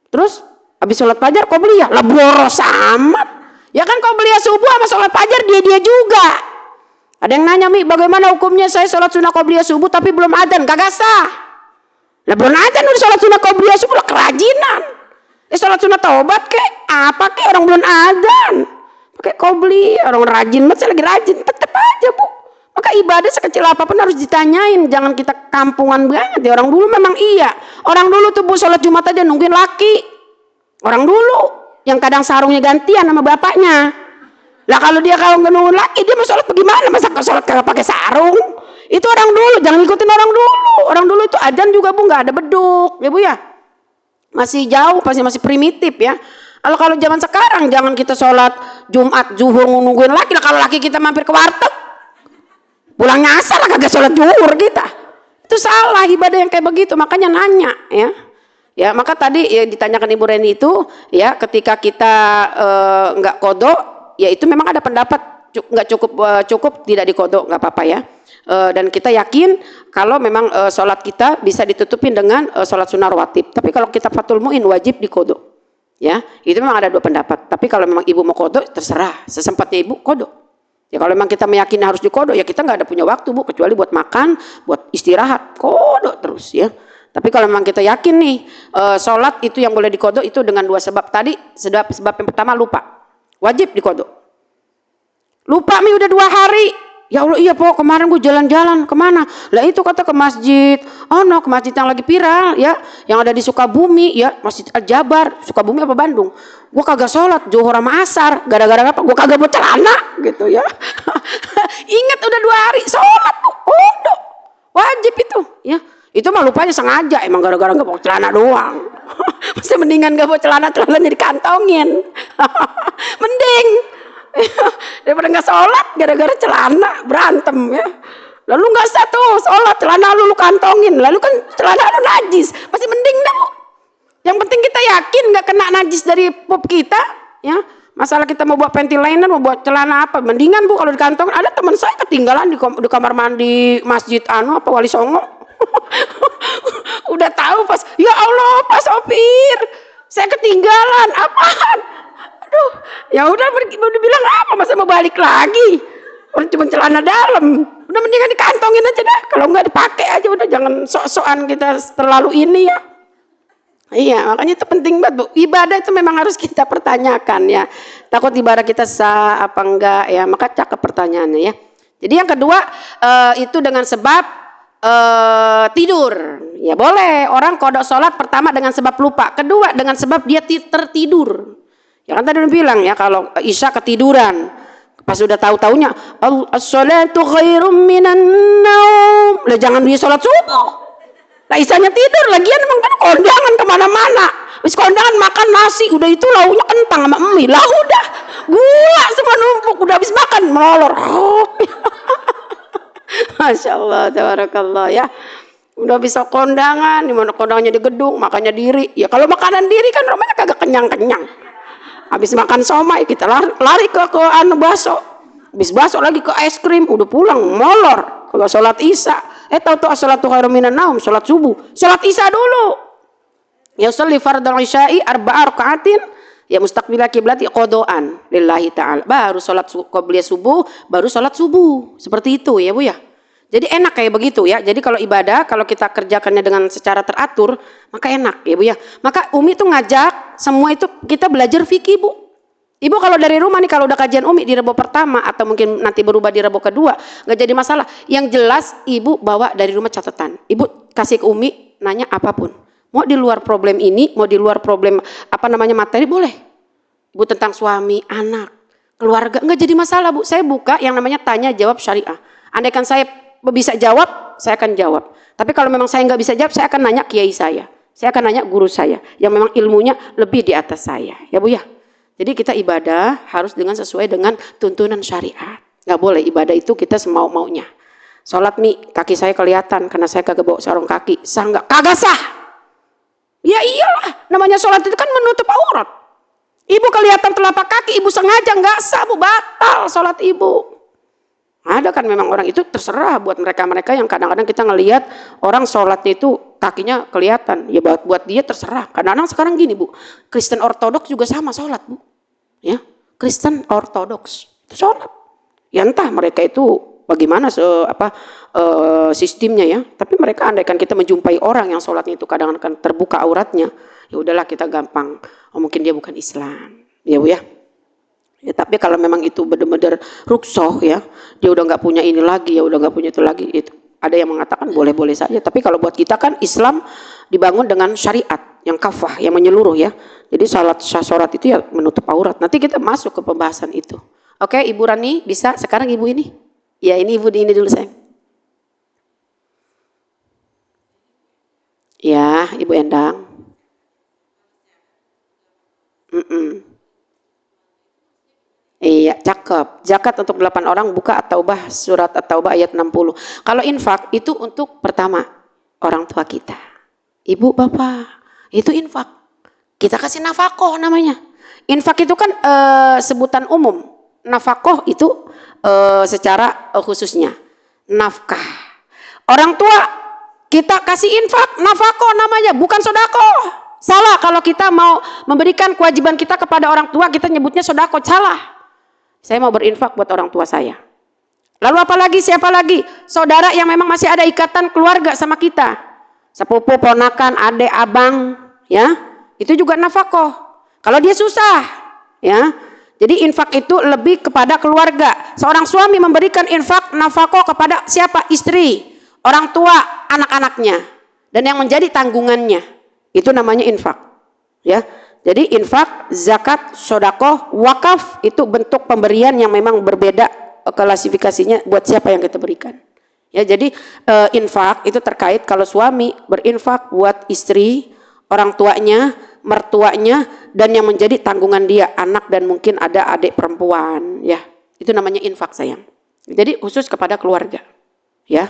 terus habis sholat fajar qobliyah, lah boros amat. Ya kan qobliyah subuh sama sholat fajar dia juga. Ada yang nanya bagaimana hukumnya saya sholat sunnah qobliyah subuh tapi belum adzan, kagak sah. Lah belum adzan udah sholat sunnah qobliyah subuh, lah kerajinan. Sholat sunnah taubat kek, apa kek orang belum adzan. Pakai qobli, orang rajin, saya lagi rajin, tetap aja Bu. Maka ibadah sekecil apapun harus ditanyain, jangan kita kampungan banget ya. Orang dulu memang iya, orang dulu tuh Bu sholat Jumat aja nungguin laki. Orang dulu yang kadang sarungnya gantian sama bapaknya. Lah kalau nggak nungguin laki, dia mau sholat bagaimana? Masa sholat kagak pakai sarung? Itu orang dulu, jangan ikutin orang dulu. Orang dulu itu adzan juga Bu nggak ada beduk, ya Bu ya. Masih jauh, masih primitif ya. Kalau zaman sekarang jangan kita sholat Jumat zuhur nungguin laki lah. Kalau laki kita mampir ke warteg pulangnya asar lah kagak sholat zuhur kita, itu salah ibadah yang kayak begitu. Makanya nanya ya maka tadi ya ditanyakan Ibu Reni itu ya, ketika kita nggak qadha ya itu memang ada pendapat nggak cukup tidak diqadha, nggak apa-apa ya. Dan kita yakin kalau memang sholat kita bisa ditutupin dengan sholat sunnah rawatib. Tapi kalau kita fatul mu'in wajib diqadha. Ya, itu memang ada dua pendapat. Tapi kalau memang ibu mau qadha, terserah. Sesempatnya ibu qadha. Ya kalau memang kita meyakini harus diqadha, ya kita nggak ada punya waktu Bu, kecuali buat makan, buat istirahat, qadha terus ya. Tapi kalau memang kita yakin nih, sholat itu yang boleh diqadha itu dengan dua sebab tadi. Sebab yang pertama lupa. Wajib dikodok. Lupa Mi udah 2 hari. Ya Allah, iya Pok, kemarin gue jalan-jalan kemana? Lah itu kata ke masjid. Oh no, ke masjid yang lagi viral ya, yang ada di Sukabumi ya, Masjid Al-Jabar, Sukabumi apa Bandung. Gue kagak sholat zuhur sama asar, gara-gara apa? Gue kagak bawa celana gitu ya. Ingat udah 2 hari sholat tuh, udah wajib itu ya. Itu mah lupanya sengaja, emang gara-gara gak bawa celana doang. Masih mendingan gak bawa celana, celananya dikantongin. Mending daripada nggak sholat gara-gara celana berantem ya. Lalu nggak sah tuh sholat, celana lu kantongin, lalu kan celana lu najis, masih mending dah Bu. Yang penting kita yakin nggak kena najis dari pup kita ya. Masalah kita mau buat panty liner, mau buat celana apa, mendingan Bu kalau dikantongin. Ada teman saya ketinggalan di kamar mandi masjid apa Wali Songo. Udah tahu pas, ya Allah Pak Sopir, saya ketinggalan apaan? Aduh, ya udah bilang apa, masa mau balik lagi? Orang cuma celana dalam, udah mendingan dikantongin aja dah. Kalau nggak dipakai aja udah, jangan sok-sokan kita terlalu ini ya. Iya, makanya itu penting banget Bu. Ibadah itu memang harus kita pertanyakan ya. Takut ibadah kita sah apa enggak ya, maka cakep pertanyaannya ya. Jadi yang kedua itu dengan sebab tidur. Ya boleh, orang kodok sholat pertama dengan sebab lupa, kedua dengan sebab dia tertidur. Ya kan tadi udah bilang ya, kalau Isya ketiduran, pas udah tahu-taunya as-sholatu khairum minan naum, lah jangan dia sholat subuh. Lah Isyanya tidur, lagian emang kan kondangan kemana-mana, habis kondangan makan nasi, udah itu lauknya kentang sama mie, lah udah gula semua numpuk, udah habis makan melolor. Masya Allah, tabarakallah ya. Udah bisa kondangan, dimana kondangannya di gedung, makannya diri. Ya kalau makanan diri kan rumahnya kagak kenyang-kenyang. Habis makan somai kita lari ke bakso. Habis bakso lagi ke es krim, udah pulang molor. Kalau sholat Isya, tahu as-sholatu khairum minan naum, sholat subuh. Sholat Isya dulu. Ya sholli fardal isya'i arba'a raka'atin ya mustaqbila qiblati qadaan lillahi ta'ala. Baru sholat qobliyah subuh, baru sholat subuh. Seperti itu ya Bu ya. Jadi enak kayak begitu ya. Jadi kalau ibadah, kalau kita kerjakannya dengan secara teratur, maka enak ya Bu ya. Maka Umi tuh ngajak semua itu kita belajar fikih Bu. Ibu kalau dari rumah nih, kalau udah kajian Umi di rebo pertama atau mungkin nanti berubah di rebo kedua, nggak jadi masalah. Yang jelas Ibu bawa dari rumah catatan. Ibu kasih ke Umi, nanya apapun. Mau di luar problem ini, mau di luar problem materi boleh. Ibu tentang suami, anak, keluarga, nggak jadi masalah Bu. Saya buka yang namanya tanya jawab syariah. Andaikan saya bisa jawab, saya akan jawab. Tapi kalau memang saya nggak bisa jawab, saya akan nanya kiai saya akan nanya guru saya yang memang ilmunya lebih di atas saya, ya Bu ya. Jadi kita ibadah harus sesuai dengan tuntunan syariat. Nggak boleh ibadah itu kita semau-maunya. Sholat nih kaki saya kelihatan karena saya kagak bawa sarung kaki, sah nggak? Kagak sah. Ya iyalah, namanya sholat itu kan menutup aurat. Ibu kelihatan telapak kaki, ibu sengaja nggak sah Bu, batal sholat ibu. Ada kan memang orang itu terserah buat mereka-mereka yang kadang-kadang kita ngelihat orang sholatnya itu kakinya kelihatan. Ya buat dia terserah. Kadang-kadang sekarang gini Bu, Kristen Ortodoks juga sama sholat Bu. Ya, Kristen Ortodoks itu sholat. Ya entah mereka itu bagaimana sistemnya ya. Tapi mereka andaikan kita menjumpai orang yang sholatnya itu kadang-kadang terbuka auratnya, ya udahlah kita gampang. Oh mungkin dia bukan Islam. Ya Bu ya. Ya, tapi kalau memang itu benar-benar ruksoh ya, dia udah nggak punya ini lagi, ya udah nggak punya itu lagi, itu ada yang mengatakan boleh-boleh saja. Tapi kalau buat kita kan Islam dibangun dengan syariat yang kafah, yang menyeluruh ya. Jadi sholat itu ya menutup aurat. Nanti kita masuk ke pembahasan itu. Oke, Ibu Rani bisa sekarang Ibu ini. Ya ini Ibu ini dulu sayang. Ya Ibu Endang. Iya, cakep. Zakat untuk 8 orang buka At-Taubah, surat At-Taubah ayat 60. Kalau infak itu untuk pertama orang tua kita. Ibu, bapak, itu infak. Kita kasih nafkah namanya. Infak itu kan sebutan umum. Nafkah itu secara khususnya. Nafkah. Orang tua kita kasih infak, nafkah namanya, bukan sedekah. Salah kalau kita mau memberikan kewajiban kita kepada orang tua, kita nyebutnya sedekah, salah. Saya mau berinfak buat orang tua saya. Lalu apalagi siapa lagi? Saudara yang memang masih ada ikatan keluarga sama kita. Sepupu, ponakan, adik, abang, ya. Itu juga nafkah. Kalau dia susah, ya. Jadi infak itu lebih kepada keluarga. Seorang suami memberikan infak nafkah kepada siapa? Istri, orang tua, anak-anaknya, dan yang menjadi tanggungannya. Itu namanya infak. Ya. Jadi infak, zakat, sedekah, wakaf itu bentuk pemberian yang memang berbeda klasifikasinya buat siapa yang kita berikan. Ya, jadi infak itu terkait kalau suami berinfak buat istri, orang tuanya, mertuanya, dan yang menjadi tanggungan dia, anak dan mungkin ada adik perempuan, ya. Itu namanya infak, sayang. Jadi khusus kepada keluarga. Ya.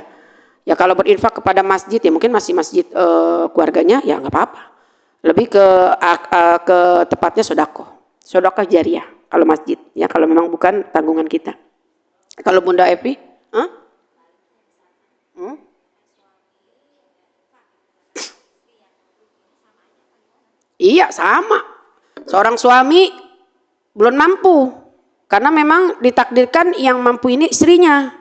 Ya kalau berinfak kepada masjid ya mungkin masih masjid keluarganya ya nggak apa-apa. Lebih ke tepatnya sedekah jariah kalau masjid, ya kalau memang bukan tanggungan kita. Kalau Bunda Evi, iya sama. Seorang suami belum mampu karena memang ditakdirkan yang mampu ini istrinya.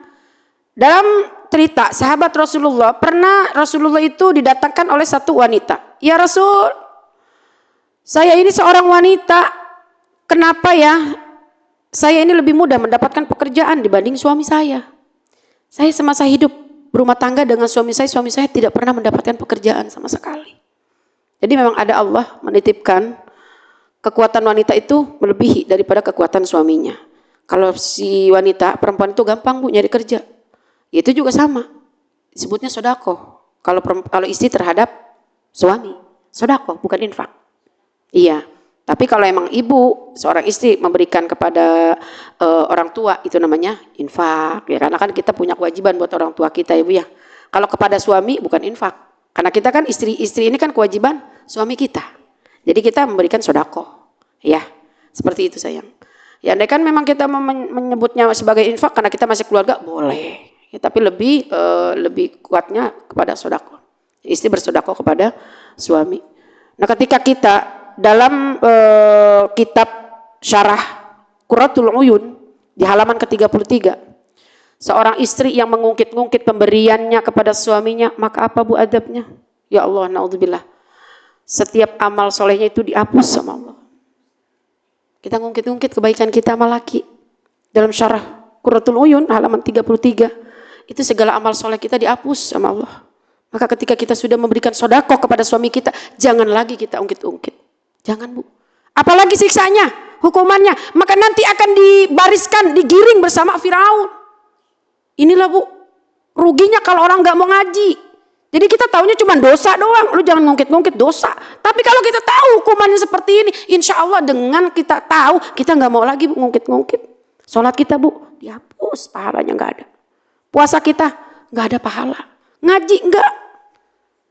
Dalam cerita sahabat Rasulullah, pernah Rasulullah itu didatangkan oleh satu wanita. Ya Rasul, saya ini seorang wanita, kenapa ya saya ini lebih mudah mendapatkan pekerjaan dibanding suami saya. Saya semasa hidup berumah tangga dengan suami saya tidak pernah mendapatkan pekerjaan sama sekali. Jadi memang ada Allah menitipkan kekuatan wanita itu melebihi daripada kekuatan suaminya. Kalau si wanita, perempuan itu gampang Bu nyari kerja. Itu juga sama. Disebutnya sedekah. Kalau istri terhadap suami, sedekah bukan infak. Iya. Tapi kalau emang ibu, seorang istri memberikan kepada orang tua itu namanya infak. Ya karena kan kita punya kewajiban buat orang tua kita ya Bu ya. Kalau kepada suami bukan infak. Karena kita kan istri ini kan kewajiban suami kita. Jadi kita memberikan sedekah. Ya, seperti itu sayang. Ya andai kan memang kita menyebutnya sebagai infak karena kita masih keluarga, boleh. Ya, tapi lebih kuatnya kepada sedekah. Istri bersedekah kepada suami. Nah ketika kita dalam kitab Syarah Qurratul Uyun di halaman ke-33. Seorang istri yang mengungkit-ungkit pemberiannya kepada suaminya, maka apa Bu adabnya? Ya Allah, naudzubillah. Setiap amal solehnya itu dihapus sama Allah. Kita ngungkit-ungkit kebaikan kita sama laki. Dalam Syarah Qurratul Uyun halaman 33. Itu segala amal soleh kita dihapus sama Allah. Maka ketika kita sudah memberikan sedekah kepada suami kita, jangan lagi kita ungkit-ungkit. Jangan Bu. Apalagi siksanya, hukumannya. Maka nanti akan dibariskan, digiring bersama Firaun. Inilah Bu, ruginya kalau orang nggak mau ngaji. Jadi kita taunya cuma dosa doang. Lu jangan ngungkit-ngungkit dosa. Tapi kalau kita tahu hukumannya seperti ini, insya Allah dengan kita tahu, kita nggak mau lagi ngungkit-ngungkit. Sholat kita Bu, dihapus, pahalanya nggak ada. Puasa kita nggak ada pahala. Ngaji nggak.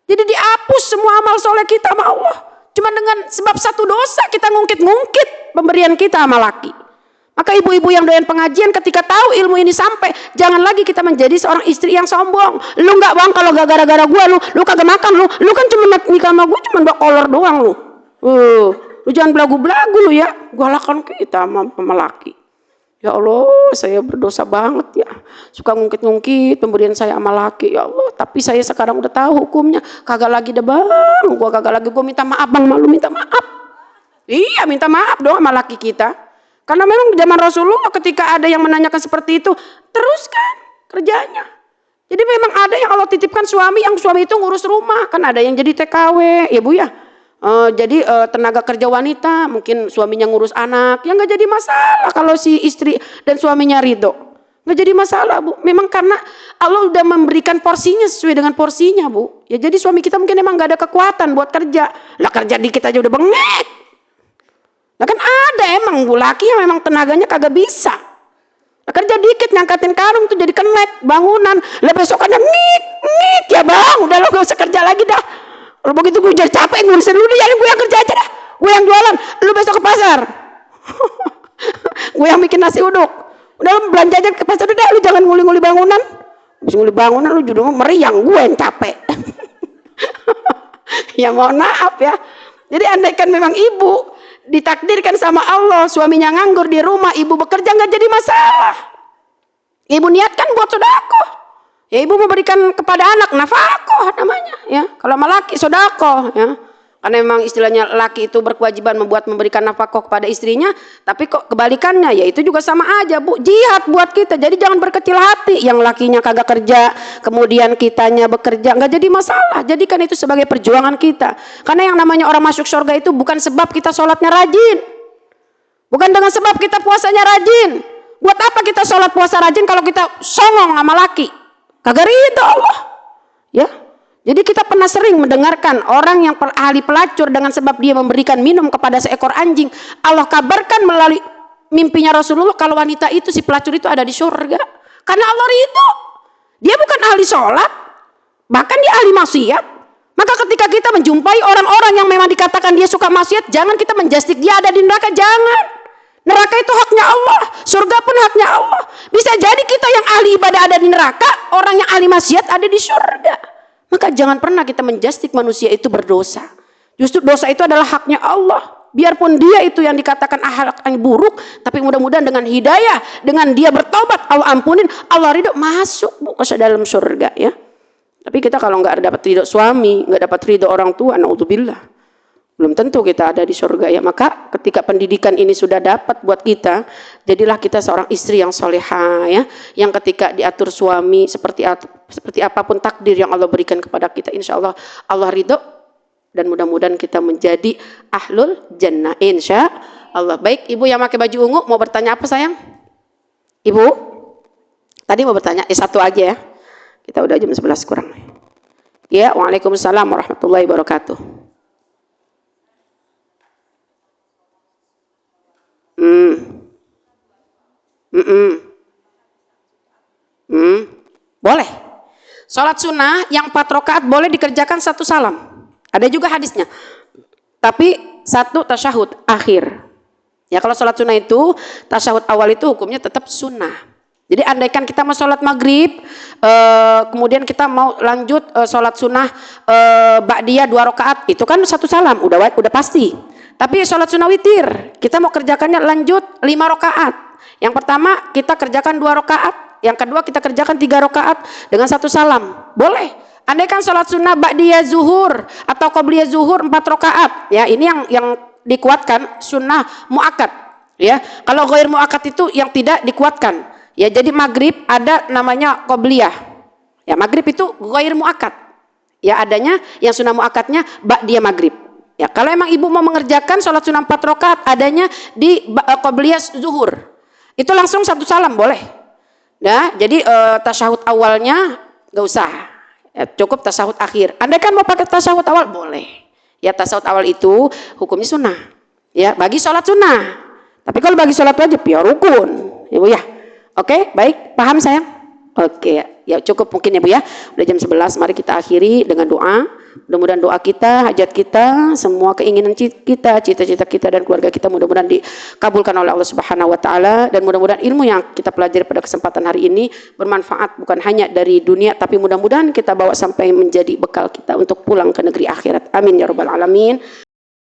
Jadi dihapus semua amal soleh kita sama Allah. Cuma dengan sebab satu dosa kita ngungkit-ngungkit pemberian kita sama laki. Maka ibu-ibu yang doyan pengajian ketika tahu ilmu ini sampai, jangan lagi kita menjadi seorang istri yang sombong. Lu nggak Bang kalau gara-gara gua lu kagak makan lu kan cuma nikah sama gua cuma 2 kolor doang lu. Lu jangan belagu-belagu lu ya. Gua lakukan kita sama laki. Ya Allah, saya berdosa banget ya. Suka ngungkit-ngungkit pemberian saya sama laki, ya Allah. Tapi saya sekarang udah tahu hukumnya. Kagak lagi deh Bang, gua kagak lagi. Gua minta maaf Bang, malu minta maaf. Iya, minta maaf dong sama laki kita. Karena memang zaman Rasulullah ketika ada yang menanyakan seperti itu, teruskan kerjanya. Jadi memang ada yang Allah titipkan suami, yang suami itu ngurus rumah. Kan ada yang jadi TKW, ya Bu ya. Jadi tenaga kerja wanita, mungkin suaminya ngurus anak. Ya nggak jadi masalah kalau si istri dan suaminya ridho. Nggak jadi masalah Bu. Memang karena Allah udah memberikan porsinya sesuai dengan porsinya Bu. Ya jadi suami kita mungkin emang nggak ada kekuatan buat kerja. Lah kerja dikit aja udah bengek. Nah kan ada emang Bu laki yang memang tenaganya kagak bisa. Nah, kerja dikit ngangkatin karung tuh jadi kenek bangunan. Lah besokannya ngit ya Bang, udah lo gak usah kerja lagi dah. Kalau begitu gue jadi capek ngurusin lu deh, gue yang kerja aja dah. Gue yang jualan, lu besok ke pasar. Gue yang bikin nasi uduk. Udah lu belanja aja ke pasar udah, lu jangan nguli-nguli bangunan. Habis nguli bangunan lu juga meriang, gue yang capek. Ya mohon maaf ya. Jadi andaikan memang ibu ditakdirkan sama Allah, suaminya nganggur di rumah, ibu bekerja nggak jadi masalah. Ibu niatkan buat sedekah. Ya ibu memberikan kepada anak nafkah namanya ya. Kalau sama laki sedekah ya. Karena memang istilahnya laki itu berkewajiban memberikan nafkah kepada istrinya, tapi kok kebalikannya, ya itu juga sama aja Bu, jihad buat kita. Jadi jangan berkecil hati, yang lakinya kagak kerja, kemudian kitanya bekerja, nggak jadi masalah. Jadikan itu sebagai perjuangan kita. Karena yang namanya orang masuk surga itu bukan sebab kita sholatnya rajin, bukan dengan sebab kita puasanya rajin. Buat apa kita sholat puasa rajin kalau kita songong sama laki? Kagak ridho Allah, ya. Jadi kita pernah sering mendengarkan orang yang ahli pelacur dengan sebab dia memberikan minum kepada seekor anjing. Allah kabarkan melalui mimpinya Rasulullah kalau wanita itu, si pelacur itu ada di surga. Karena Allah ridho. Dia bukan ahli sholat, bahkan dia ahli maksiat. Maka ketika kita menjumpai orang-orang yang memang dikatakan dia suka maksiat, jangan kita menjustik dia ada di neraka, jangan. Neraka itu haknya Allah, surga pun haknya Allah. Bisa jadi kita yang ahli ibadah ada di neraka, orang yang ahli maksiat ada di surga. Maka jangan pernah kita menjustik manusia itu berdosa. Justru dosa itu adalah haknya Allah. Biarpun dia itu yang dikatakan akhlak yang buruk, tapi mudah-mudahan dengan hidayah, dengan dia bertobat, Allah ampunin, Allah ridho, masuk Bu ke dalam surga, ya. Tapi kita kalau nggak dapat ridho suami, nggak dapat ridho orang tua, naudzubillah, belum tentu kita ada di surga, ya. Maka ketika pendidikan ini sudah dapat buat kita, jadilah kita seorang istri yang soleha, ya, yang ketika diatur suami seperti apapun takdir yang Allah berikan kepada kita, insya Allah Allah ridho, dan mudah-mudahan kita menjadi ahlul jannah, insya Allah. Baik, ibu yang pakai baju ungu mau bertanya apa sayang? Ibu tadi mau bertanya, satu aja ya, kita udah jam 11 kurang. Ya, waalaikumsalam warahmatullahi wabarakatuh. Boleh. Sholat sunnah yang 4 rakaat boleh dikerjakan 1 salam. Ada juga hadisnya. Tapi 1 tasyahud akhir. Ya, kalau sholat sunnah itu tasyahud awal itu hukumnya tetap sunnah. Jadi andaikan kita mau sholat maghrib, kemudian kita mau lanjut sholat sunnah ba'diyah 2 rakaat, itu kan 1 salam, udah pasti. Tapi sholat sunnah witir, kita mau kerjakannya lanjut 5 rakaat. Yang pertama kita kerjakan 2 rakaat, yang kedua kita kerjakan 3 rakaat dengan 1 salam, boleh. Andaikan sholat sunnah ba'diyah zuhur atau qobliyah zuhur 4 rakaat, ya ini yang dikuatkan sunnah muakkad, ya. Kalau ghair muakkad itu yang tidak dikuatkan, ya. Jadi maghrib ada namanya qobliyah, ya. Maghrib itu ghair muakkad, ya, adanya yang sunnah muakkadnya ba'diyah maghrib. Ya, kalau emang ibu mau mengerjakan sholat sunnah 4 rakaat adanya di qobliyah zuhur, itu langsung 1 salam boleh. Nah, jadi tasyahud awalnya nggak usah, ya, cukup tasyahud akhir. Andaikan mau pakai tasyahud awal boleh. Ya, tasyahud awal itu hukumnya sunnah, ya, bagi sholat sunnah. Tapi kalau bagi sholat wajib ya rukun, ya Bu ya. Oke, baik, paham sayang? Oke, ya cukup mungkin ya Bu ya. Udah jam 11, mari kita akhiri dengan doa. Mudah-mudahan doa kita, hajat kita, semua keinginan kita, cita-cita kita dan keluarga kita mudah-mudahan dikabulkan oleh Allah Subhanahu wa taala, dan mudah-mudahan ilmu yang kita pelajari pada kesempatan hari ini bermanfaat bukan hanya dari dunia, tapi mudah-mudahan kita bawa sampai menjadi bekal kita untuk pulang ke negeri akhirat. Amin ya rabbal alamin.